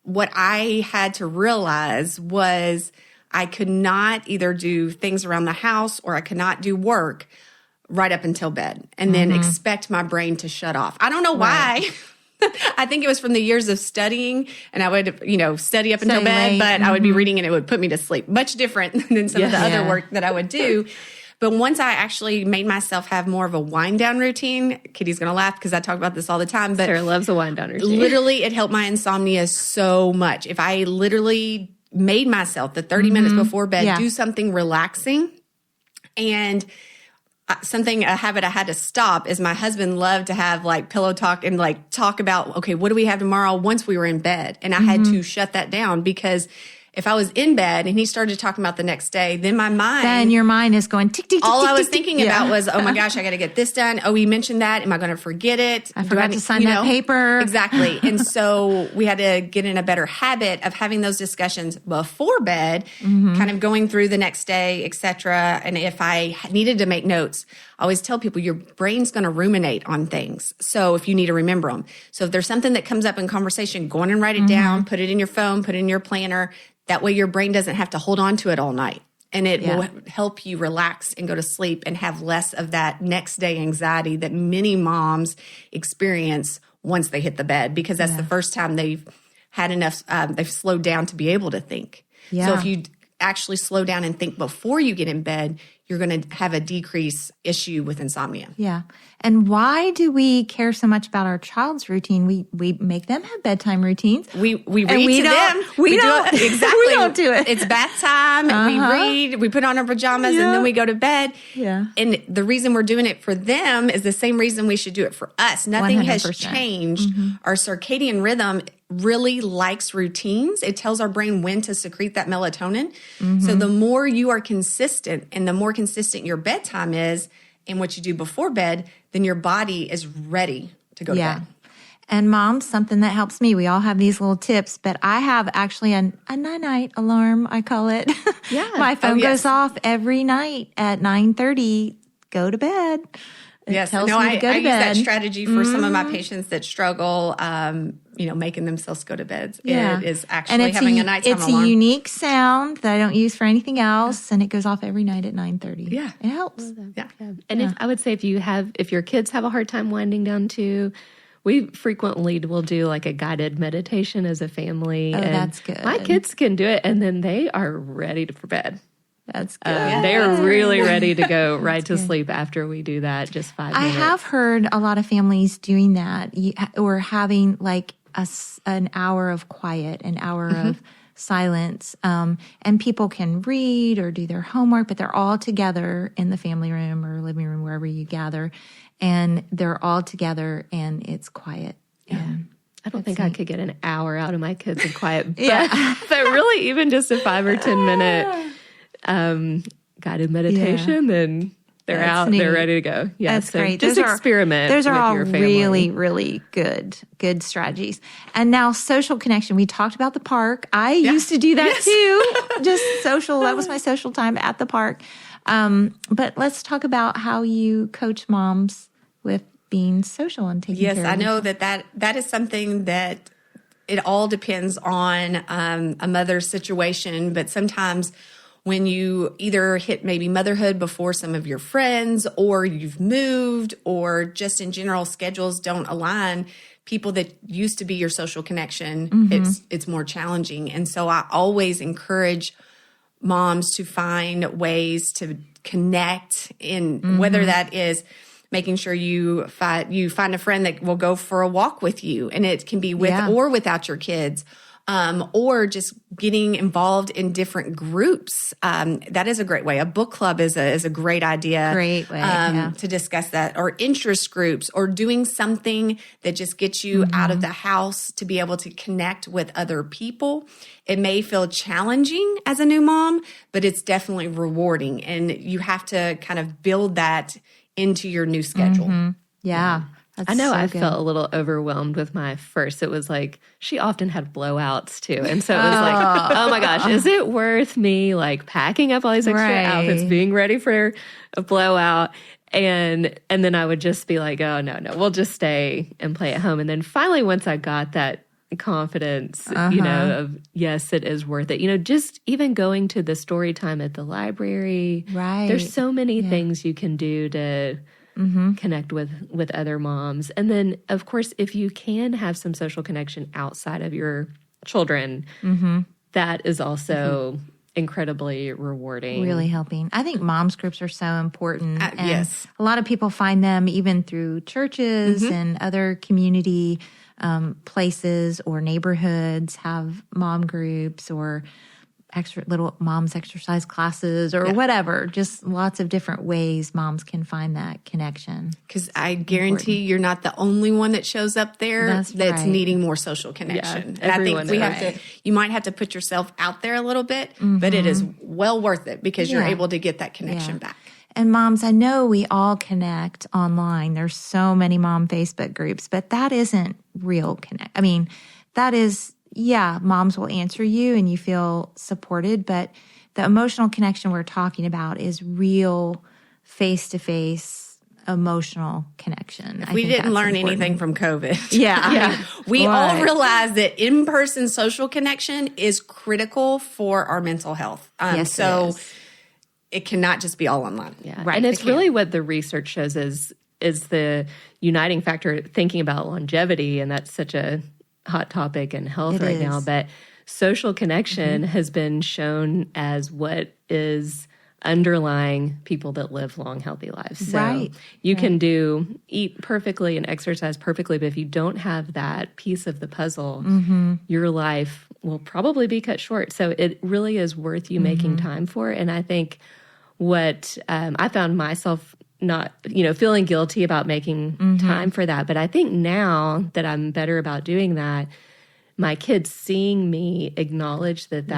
what I had to realize was I could not either do things around the house or I could not do work right up until bed and then expect my brain to shut off. I don't know why. I think it was from the years of studying, and I would, you know, study up until bed, but I would be reading and it would put me to sleep. Much different than some of the other work that I would do. But once I actually made myself have more of a wind down routine, Kitty's going to laugh because I talk about this all the time. But Sarah loves a wind down routine. Literally, it helped my insomnia so much. If I literally made myself the 30 minutes before bed do something relaxing. And a habit I had to stop is my husband loved to have like pillow talk and like talk about, okay, what do we have tomorrow once we were in bed? And I had to shut that down, because if I was in bed and he started talking about the next day, then my mind... Then your mind is going tick, tick, tick, all tick, I was tick, thinking tick. about was, oh my gosh, I got to get this done. Oh, he mentioned that. Am I going to forget it? I forgot to sign that paper. Exactly. And so we had to get in a better habit of having those discussions before bed, kind of going through the next day, et cetera. And if I needed to make notes, I always tell people your brain's going to ruminate on things. So if you need to remember them. So if there's something that comes up in conversation, go on and write it down, put it in your phone, put it in your planner. That way your brain doesn't have to hold on to it all night. And it will help you relax and go to sleep and have less of that next day anxiety that many moms experience once they hit the bed, because that's the first time they've had enough, they've slowed down to be able to think. Yeah. So if you actually slow down and think before you get in bed, you're going to have a decreased issue with insomnia. Yeah. And why do we care so much about our child's routine? We make them have bedtime routines. We read to them. We don't. Exactly. We don't do it. It's bath time. We read. We put on our pajamas and then we go to bed. Yeah. And the reason we're doing it for them is the same reason we should do it for us. Nothing 100%. has changed. Our circadian rhythm really likes routines. It tells our brain when to secrete that melatonin. So the more you are consistent and the more consistent your bedtime is and what you do before bed, then your body is ready to go to bed. And Mom, something that helps me, we all have these little tips, but I have actually a night-night alarm, I call it. Yeah. My phone goes off every night at 9:30, go to bed. It tells me to go to use bed. that strategy for some of my patients that struggle, making themselves go to bed. Yeah. It is actually having a nighttime alarm. It's a unique sound that I don't use for anything else, and it goes off every night at 9:30. Yeah. It helps. Yeah. And I would say if your kids have a hard time winding down too, we frequently will do like a guided meditation as a family. Oh, and that's good. My kids can do it, and then they are ready for bed. That's good. They are really ready to go right to sleep after we do that, just 5 minutes. I have heard a lot of families doing that, or having like an hour of quiet, an hour of silence, and people can read or do their homework, but they're all together in the family room or living room, wherever you gather, and they're all together and it's quiet. And I don't think I could get an hour out of my kids in quiet, but really even just a 5 or 10 minute guided meditation, then they're out, they're ready to go. Yeah, that's great. Just experiment. Those are with all your family. really, really good strategies. And now social connection. We talked about the park. I used to do that too. Just social. That was my social time at the park. But let's talk about how you coach moms with being social and taking care of them. Yes, I know that is something that it all depends on a mother's situation, but sometimes when you either hit maybe motherhood before some of your friends, or you've moved, or just in general schedules don't align, people that used to be your social connection, it's more challenging. And so I always encourage moms to find ways to connect in whether that is making sure you find a friend that will go for a walk with you, and it can be with or without your kids. Or just getting involved in different groups. That is a great way. A book club is a great idea. Great way, to discuss that. Or interest groups, or doing something that just gets you out of the house to be able to connect with other people. It may feel challenging as a new mom, but it's definitely rewarding. And you have to kind of build that into your new schedule. Yeah. I know I felt a little overwhelmed with my first. It was like, she often had blowouts too. And so it was like, oh my gosh, is it worth me like packing up all these extra outfits, being ready for a blowout? And then I would just be like, oh, no, we'll just stay and play at home. And then finally, once I got that confidence, of yes, it is worth it. Just even going to the story time at the library. Right. There's so many things you can do to connect with other moms. And then, of course, if you can have some social connection outside of your children, that is also incredibly rewarding. Really helping. I think moms groups are so important. And yes. a lot of people find them even through churches and other community places, or neighborhoods have mom groups, or little mom's exercise classes or whatever. Just lots of different ways moms can find that connection. Because I guarantee you're not the only one that shows up there that's right. needing more social connection. Yeah, and I think we have to, you might have to put yourself out there a little bit, but it is well worth it because you're able to get that connection back. And moms, I know we all connect online. There's so many mom Facebook groups, but that isn't real connect. I mean, that is, moms will answer you and you feel supported, but the emotional connection we're talking about is real face-to-face emotional connection. If we didn't learn anything from COVID. We Right. all realize that in-person social connection is critical for our mental health. Yes, it is. It cannot just be all online. Yeah. Right. And it's really what the research shows is the uniting factor, thinking about longevity, and that's such a hot topic in health right now. But social connection has been shown as what is underlying people that live long, healthy lives. So you can eat perfectly and exercise perfectly, but if you don't have that piece of the puzzle, your life will probably be cut short. So it really is worth you making time for it. And I think what I found myself not, feeling guilty about making time for that. But I think now that I'm better about doing that, my kids seeing me acknowledge that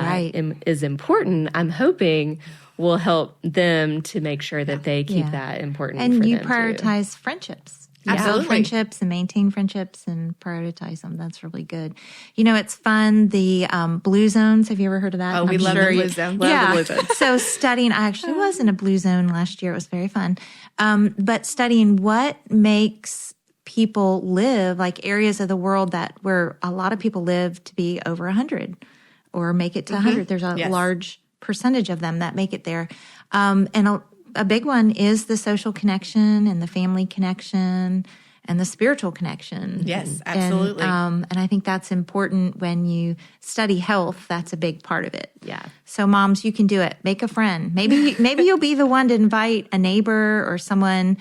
is important, I'm hoping will help them to make sure that they keep that important and for them you prioritize friendships. Absolutely. Build friendships and maintain friendships and prioritize them. That's really good. It's fun. The Blue Zones. Have you ever heard of that? Oh, we love the Blue Zone. Love the Blue Zone. So studying, I actually was in a Blue Zone last year. It was very fun. But studying what makes people live, like areas of the world where a lot of people live to be over 100 or make it to 100. There's a large percentage of them that make it there. And a big one is the social connection and the family connection and the spiritual connection. Yes, absolutely. And I think that's important when you study health. That's a big part of it. Yeah. So moms, you can do it. Make a friend. Maybe you'll be the one to invite a neighbor or someone,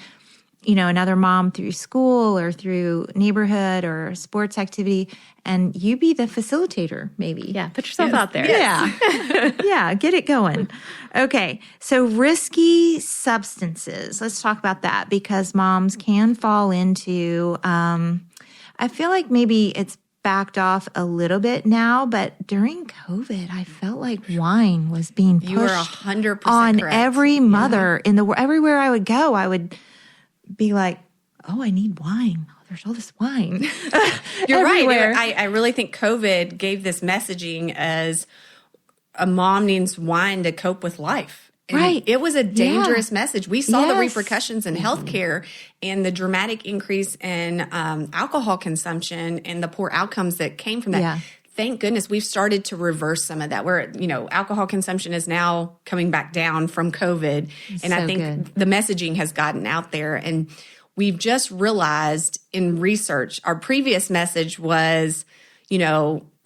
another mom through school or through neighborhood or sports activity, and you be the facilitator, maybe. Yeah, put yourself out there. Yeah, get it going. Okay, so risky substances. Let's talk about that because moms can fall into, I feel like maybe it's backed off a little bit now, but during COVID, I felt like wine was being pushed You were 100% on correct. every mother in the world. Everywhere I would go, I would be like, oh, I need wine. Oh, there's all this wine. You're everywhere. right. I really think COVID gave this messaging as a mom needs wine to cope with life. And Right. It was a dangerous message. We saw the Yes. repercussions in healthcare and the dramatic increase in alcohol consumption and the poor outcomes that came from that. Yeah. Thank goodness we've started to reverse some of that where, alcohol consumption is now coming back down from COVID. And I think the messaging has gotten out there. And we've just realized in research, our previous message was,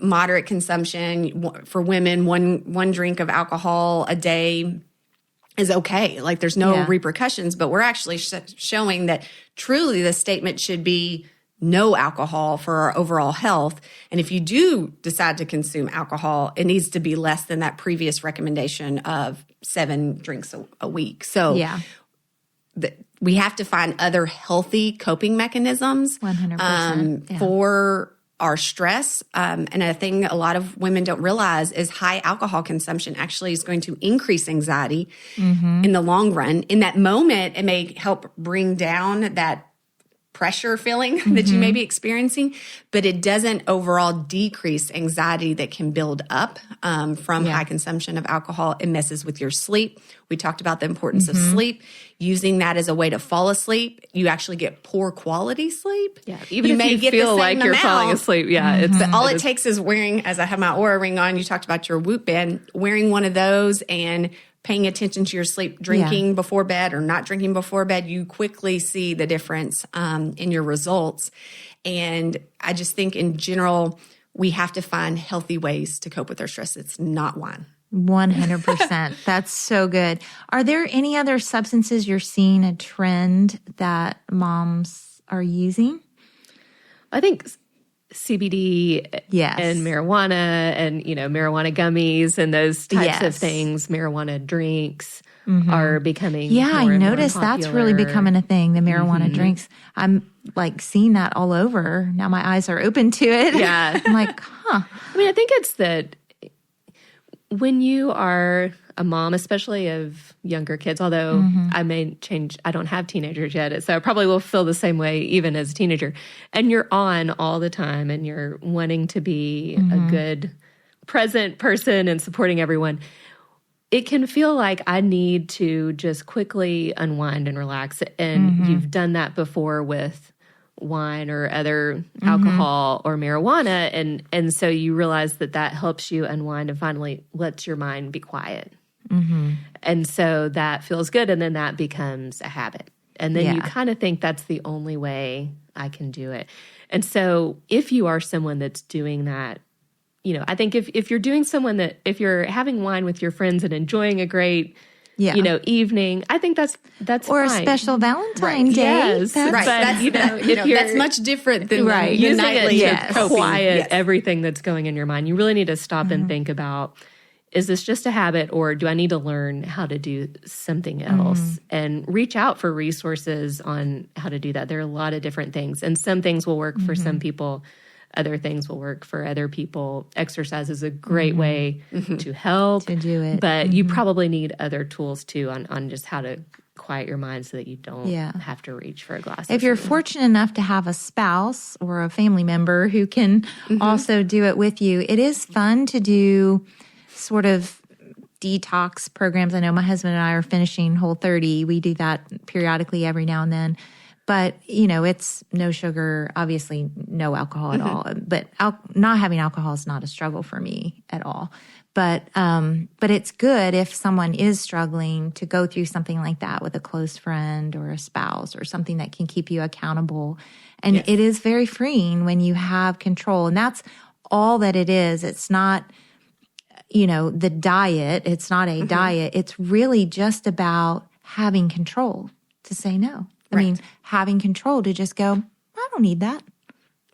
moderate consumption for women, one drink of alcohol a day is okay. Like there's no repercussions, but we're actually showing that truly the statement should be no alcohol for our overall health. And if you do decide to consume alcohol, it needs to be less than that previous recommendation of 7 drinks a week. So we have to find other healthy coping mechanisms 100%, for our stress. And a thing a lot of women don't realize is high alcohol consumption actually is going to increase anxiety in the long run. In that moment, it may help bring down that pressure feeling that you may be experiencing, but it doesn't overall decrease anxiety that can build up from high consumption of alcohol. It messes with your sleep. We talked about the importance of sleep, using that as a way to fall asleep. You actually get poor quality sleep. Yeah, even if you feel like you're falling asleep. Yeah, but all it takes is wearing, as I have my Aura ring on, you talked about your Whoop band, wearing one of those and paying attention to your sleep, drinking before bed or not drinking before bed, you quickly see the difference in your results. And I just think in general, we have to find healthy ways to cope with our stress. It's not wine. 100%. That's so good. Are there any other substances you're seeing a trend that moms are using? I think CBD and marijuana and, marijuana gummies and those types of things, marijuana drinks are becoming more I and noticed more that's really becoming a thing, the marijuana drinks. I'm like seeing that all over. Now my eyes are open to it. Yeah. I'm like, huh. I mean, I think it's that when you are a mom, especially of younger kids, although I may change, I don't have teenagers yet, so I probably will feel the same way even as a teenager. And you're on all the time and you're wanting to be a good present person and supporting everyone. It can feel like I need to just quickly unwind and relax. And you've done that before with wine or other alcohol or marijuana. And so you realize that helps you unwind and finally lets your mind be quiet. And so that feels good. And then that becomes a habit. And then you kind of think that's the only way I can do it. And so if you are someone that's doing that, I think if you're doing if you're having wine with your friends and enjoying a great, evening, I think that's or fine. A special Valentine's Day. Yes, that's, but that's much different than using nightly it to quiet Yes. everything that's going in your mind. You really need to stop and think about, is this just a habit or do I need to learn how to do something else? And reach out for resources on how to do that. There are a lot of different things, and some things will work for some people. Other things will work for other people. Exercise is a great way to help. To do it. But you probably need other tools too on just how to quiet your mind so that you don't have to reach for a glass. If you're fortunate enough to have a spouse or a family member who can also do it with you, it is fun to do sort of detox programs. I know my husband and I are finishing Whole30. We do that periodically every now and then. But, it's no sugar, obviously no alcohol at all. But not having alcohol is not a struggle for me at all. But it's good if someone is struggling to go through something like that with a close friend or a spouse or something that can keep you accountable. And it is very freeing when you have control. And that's all that it is. It's not, the diet. It's not a diet. It's really just about having control to say no. I mean, having control to just go, I don't need that.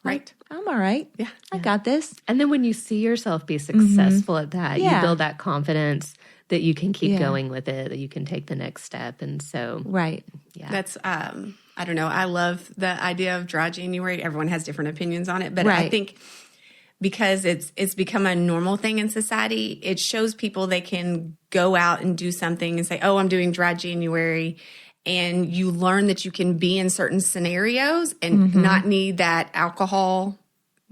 Right. I'm all right. Yeah. I got this. And then when you see yourself be successful at that, you build that confidence that you can keep going with it, that you can take the next step. And so, that's, I don't know. I love the idea of dry January. Everyone has different opinions on it, but I think because it's become a normal thing in society, it shows people they can go out and do something and say, oh, I'm doing dry January. And you learn that you can be in certain scenarios and not need that alcohol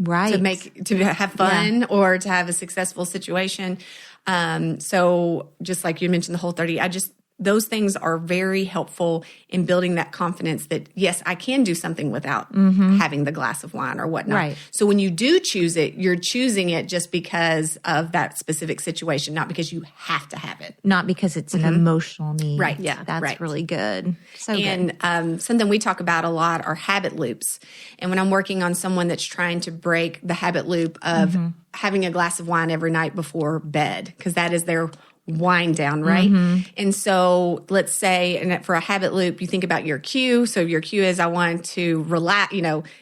to have fun or to have a successful situation. So just like you mentioned, the Whole30, those things are very helpful in building that confidence that, yes, I can do something without having the glass of wine or whatnot. Right. So when you do choose it, you're choosing it just because of that specific situation, not because you have to have it. Not because it's an emotional need. Right. Yeah. That's really good. So good. And something we talk about a lot are habit loops. And when I'm working on someone that's trying to break the habit loop of having a glass of wine every night before bed, because that is their wind down, right? And so let's say, and for a habit loop, you think about your cue. So your cue is I want to relax,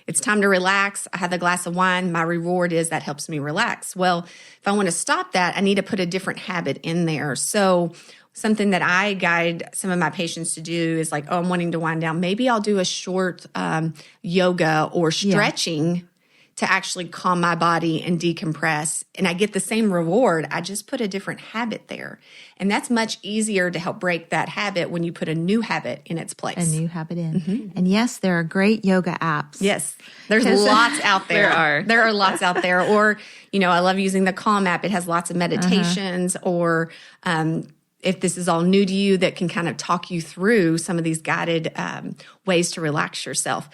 it's time to relax. I have the glass of wine. My reward is that helps me relax. Well, if I want to stop that, I need to put a different habit in there. So something that I guide some of my patients to do is like, oh, I'm wanting to wind down. Maybe I'll do a short yoga or stretching to actually calm my body and decompress. And I get the same reward. I just put a different habit there. And that's much easier to help break that habit when you put a new habit in its place. A new habit in. And yes, there are great yoga apps. Yes. There's lots out there. There are lots out there. Or, I love using the Calm app. It has lots of meditations or, if this is all new to you, that can kind of talk you through some of these guided ways to relax yourself.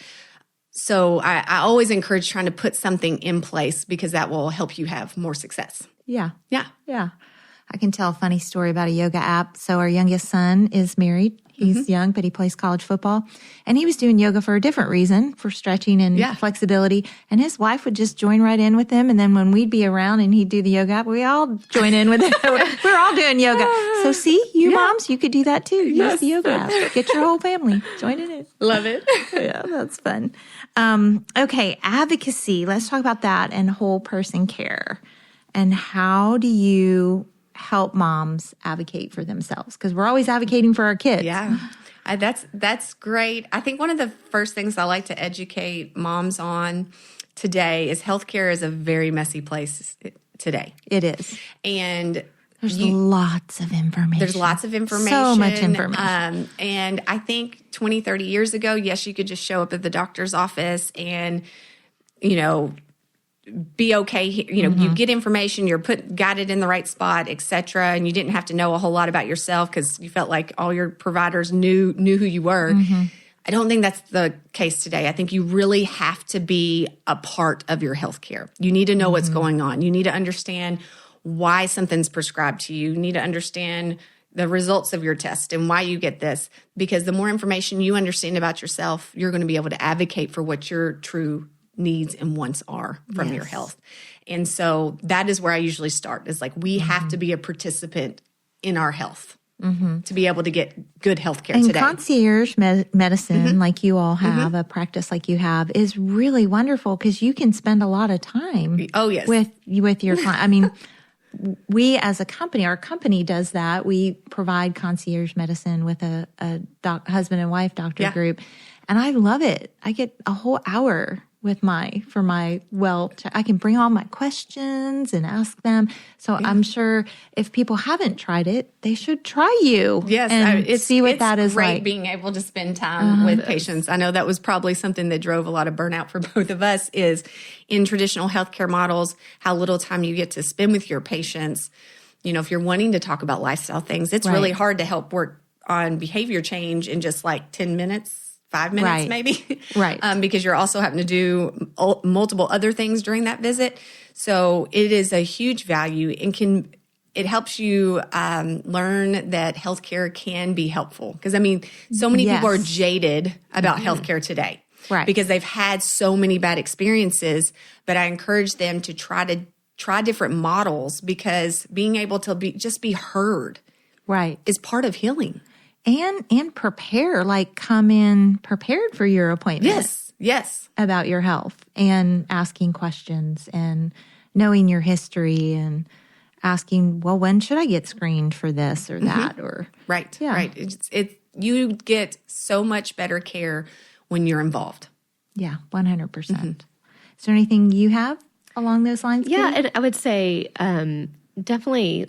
So I always encourage trying to put something in place because that will help you have more success. Yeah. Yeah. Yeah. I can tell a funny story about a yoga app. So our youngest son is married. He's young, but he plays college football. And he was doing yoga for a different reason, for stretching and flexibility. And his wife would just join right in with him. And then when we'd be around and he'd do the yoga app, we all join in with it. We're all doing yoga. So see, you moms, you could do that too. Use the yoga app. Get your whole family. Join in it. Love it. Yeah, that's fun. Okay, advocacy. Let's talk about that and whole person care. And how do you help moms advocate for themselves? Because we're always advocating for our kids. Yeah, that's great. I think one of the first things I like to educate moms on today is healthcare is a very messy place today. It is. And there's lots of information. There's lots of information. So much information. And I think 20, 30 years ago, yes, you could just show up at the doctor's office and, be okay. You get information, you're guided in the right spot, et cetera. And you didn't have to know a whole lot about yourself because you felt like all your providers knew who you were. I don't think that's the case today. I think you really have to be a part of your healthcare. You need to know what's going on. You need to understand why something's prescribed to you. You need to understand the results of your test and why you get this. Because the more information you understand about yourself, you're going to be able to advocate for what your true needs and wants are from your health. And so that is where I usually start, is like we have to be a participant in our health to be able to get good health care today. And concierge medicine, like you all have, a practice like you have, is really wonderful because you can spend a lot of time with your client. I mean, we as a company, our company does that. We provide concierge medicine with a husband and wife doctor group. And I love it. I get a whole hour with I can bring all my questions and ask them. So I'm sure if people haven't tried it, they should try you. Yes. And see what that is like. It's great being able to spend time with patients. I know that was probably something that drove a lot of burnout for both of us, is in traditional healthcare models, how little time you get to spend with your patients. If you're wanting to talk about lifestyle things, it's really hard to help work on behavior change in just like 10 minutes. 5 minutes maybe. Right. Because you're also having to do multiple other things during that visit. So it is a huge value and it helps you learn that healthcare can be helpful. Because, so many people are jaded about healthcare today. Right. Because they've had so many bad experiences. But I encourage them to try different models, because being able to be heard is part of healing. And prepare, like come in prepared for your appointment. Yes. About your health and asking questions and knowing your history and asking, well, when should I get screened for this or that? Or Right. You get so much better care when you're involved. Yeah, 100%. Is there anything you have along those lines? Yeah, and I would say definitely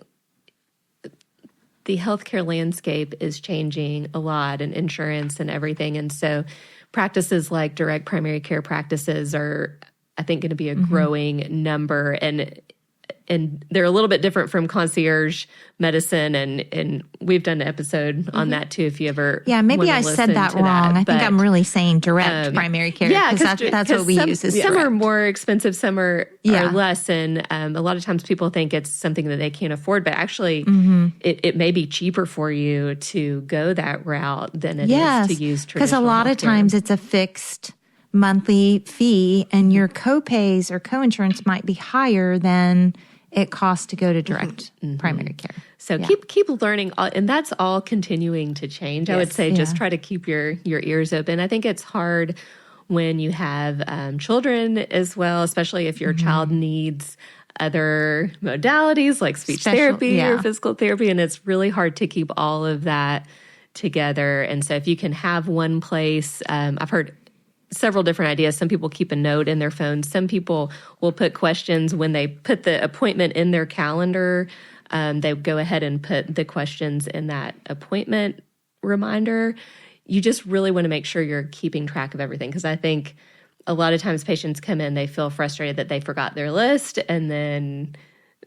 the healthcare landscape is changing a lot, and insurance and everything. And so practices like direct primary care practices are, I think, going to be a growing number. And they're a little bit different from concierge medicine. And we've done an episode on that too, if you ever maybe I said that wrong. I think I'm really saying direct primary care. Yeah, because that's what we use. Is some direct. are more expensive, some are less. And a lot of times people think it's something that they can't afford, but actually it may be cheaper for you to go that route than it is to use traditional because a lot of times it's a fixed monthly fee, and your co-pays or co-insurance might be higher than it costs to go to direct primary care. So keep learning, and that's all continuing to change. I would say just try to keep your ears open. I think it's hard when you have children as well, especially if your child needs other modalities like speech therapy or physical therapy, and it's really hard to keep all of that together. And so if you can have one place, I've heard several different ideas. Some people keep a note in their phone. Some people will put questions when they put the appointment in their calendar. They go ahead and put the questions in that appointment reminder. You just really want to make sure you're keeping track of everything, because I think a lot of times patients come in, they feel frustrated that they forgot their list, and then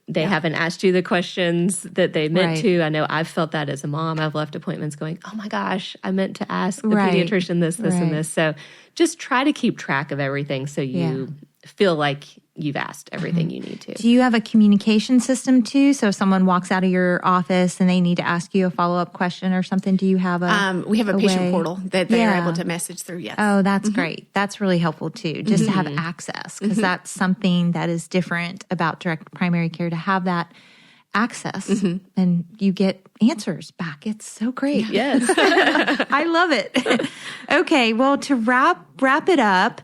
they haven't asked you the questions that they meant to. I know I've felt that as a mom. I've left appointments going, oh my gosh, I meant to ask the pediatrician this, and this. So just try to keep track of everything so you feel like you've asked everything you need to. Do you have a communication system too? So if someone walks out of your office and they need to ask you a follow-up question or something, do you have we have a patient way? portal that they are able to message through, yes. Oh, that's great. That's really helpful too, just to have access, because that's something that is different about direct primary care, to have that access and you get answers back. It's so great. Yes. I love it. Okay, well, to wrap it up,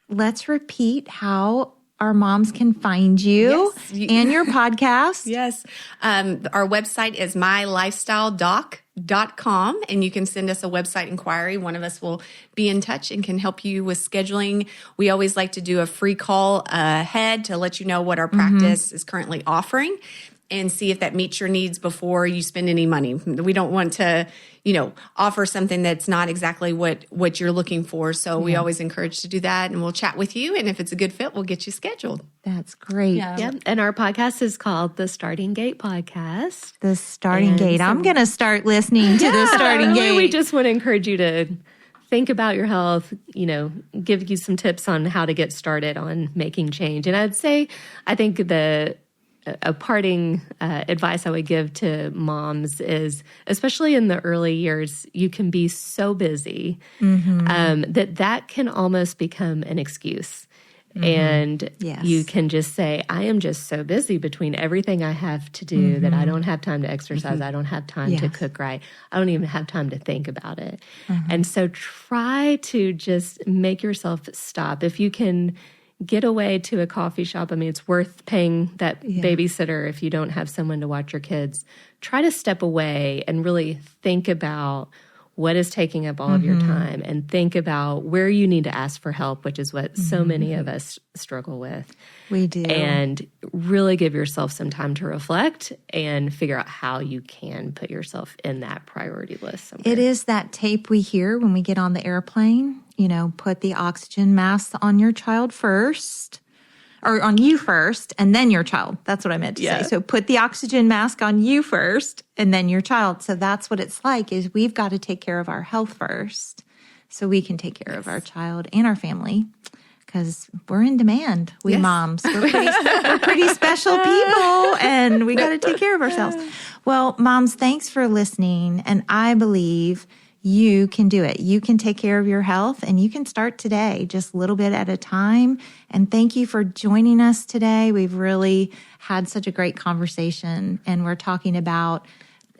let's repeat how our moms can find you and your podcast. Yes. Our website is mylifestyledoc.com, and you can send us a website inquiry. One of us will be in touch and can help you with scheduling. We always like to do a free call ahead to let you know what our practice is currently offering and see if that meets your needs before you spend any money. We don't want to, offer something that's not exactly what you're looking for. So we always encourage to do that, and we'll chat with you. And if it's a good fit, we'll get you scheduled. That's great. Yep. And our podcast is called The Starting Gate Podcast. The Starting Gate. I'm going to start listening to The Starting Gate. We just want to encourage you to think about your health, give you some tips on how to get started on making change. And I think a parting advice I would give to moms is, especially in the early years, you can be so busy that can almost become an excuse. And you can just say, I am just so busy between everything I have to do that I don't have time to exercise. I don't have time to cook right. I don't even have time to think about it. And so try to just make yourself stop. If you can get away to a coffee shop. I mean, it's worth paying that babysitter if you don't have someone to watch your kids. Try to step away and really think about what is taking up all of your time, and think about where you need to ask for help, which is what so many of us struggle with. We do. And really give yourself some time to reflect and figure out how you can put yourself in that priority list somewhere. It is that tape we hear when we get on the airplane, put the oxygen mask on your child first, or on you first, and then your child. That's what I meant to say. So put the oxygen mask on you first, and then your child. So that's what it's like, is we've got to take care of our health first so we can take care of our child and our family, because we're in demand, we moms. We're pretty special people, and we got to take care of ourselves. Well, moms, thanks for listening, and I believe you can do it. You can take care of your health, and you can start today, just a little bit at a time. And thank you for joining us today. We've really had such a great conversation, and we're talking about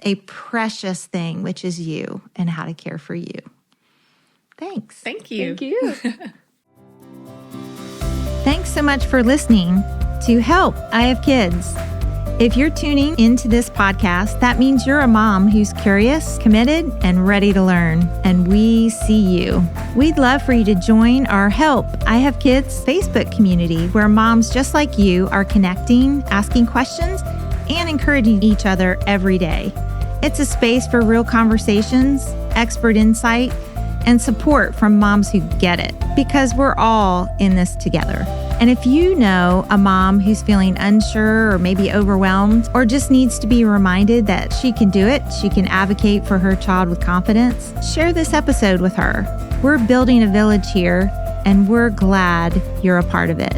a precious thing, which is you, and how to care for you. Thanks. Thank you. Thank you. Thanks so much for listening to Help, I Have Kids. If you're tuning into this podcast, that means you're a mom who's curious, committed, and ready to learn. And we see you. We'd love for you to join our Help, I Have Kids Facebook community, where moms just like you are connecting, asking questions, and encouraging each other every day. It's a space for real conversations, expert insight, and support from moms who get it, because we're all in this together. And if you know a mom who's feeling unsure or maybe overwhelmed, or just needs to be reminded that she can do it, she can advocate for her child with confidence, share this episode with her. We're building a village here, and we're glad you're a part of it.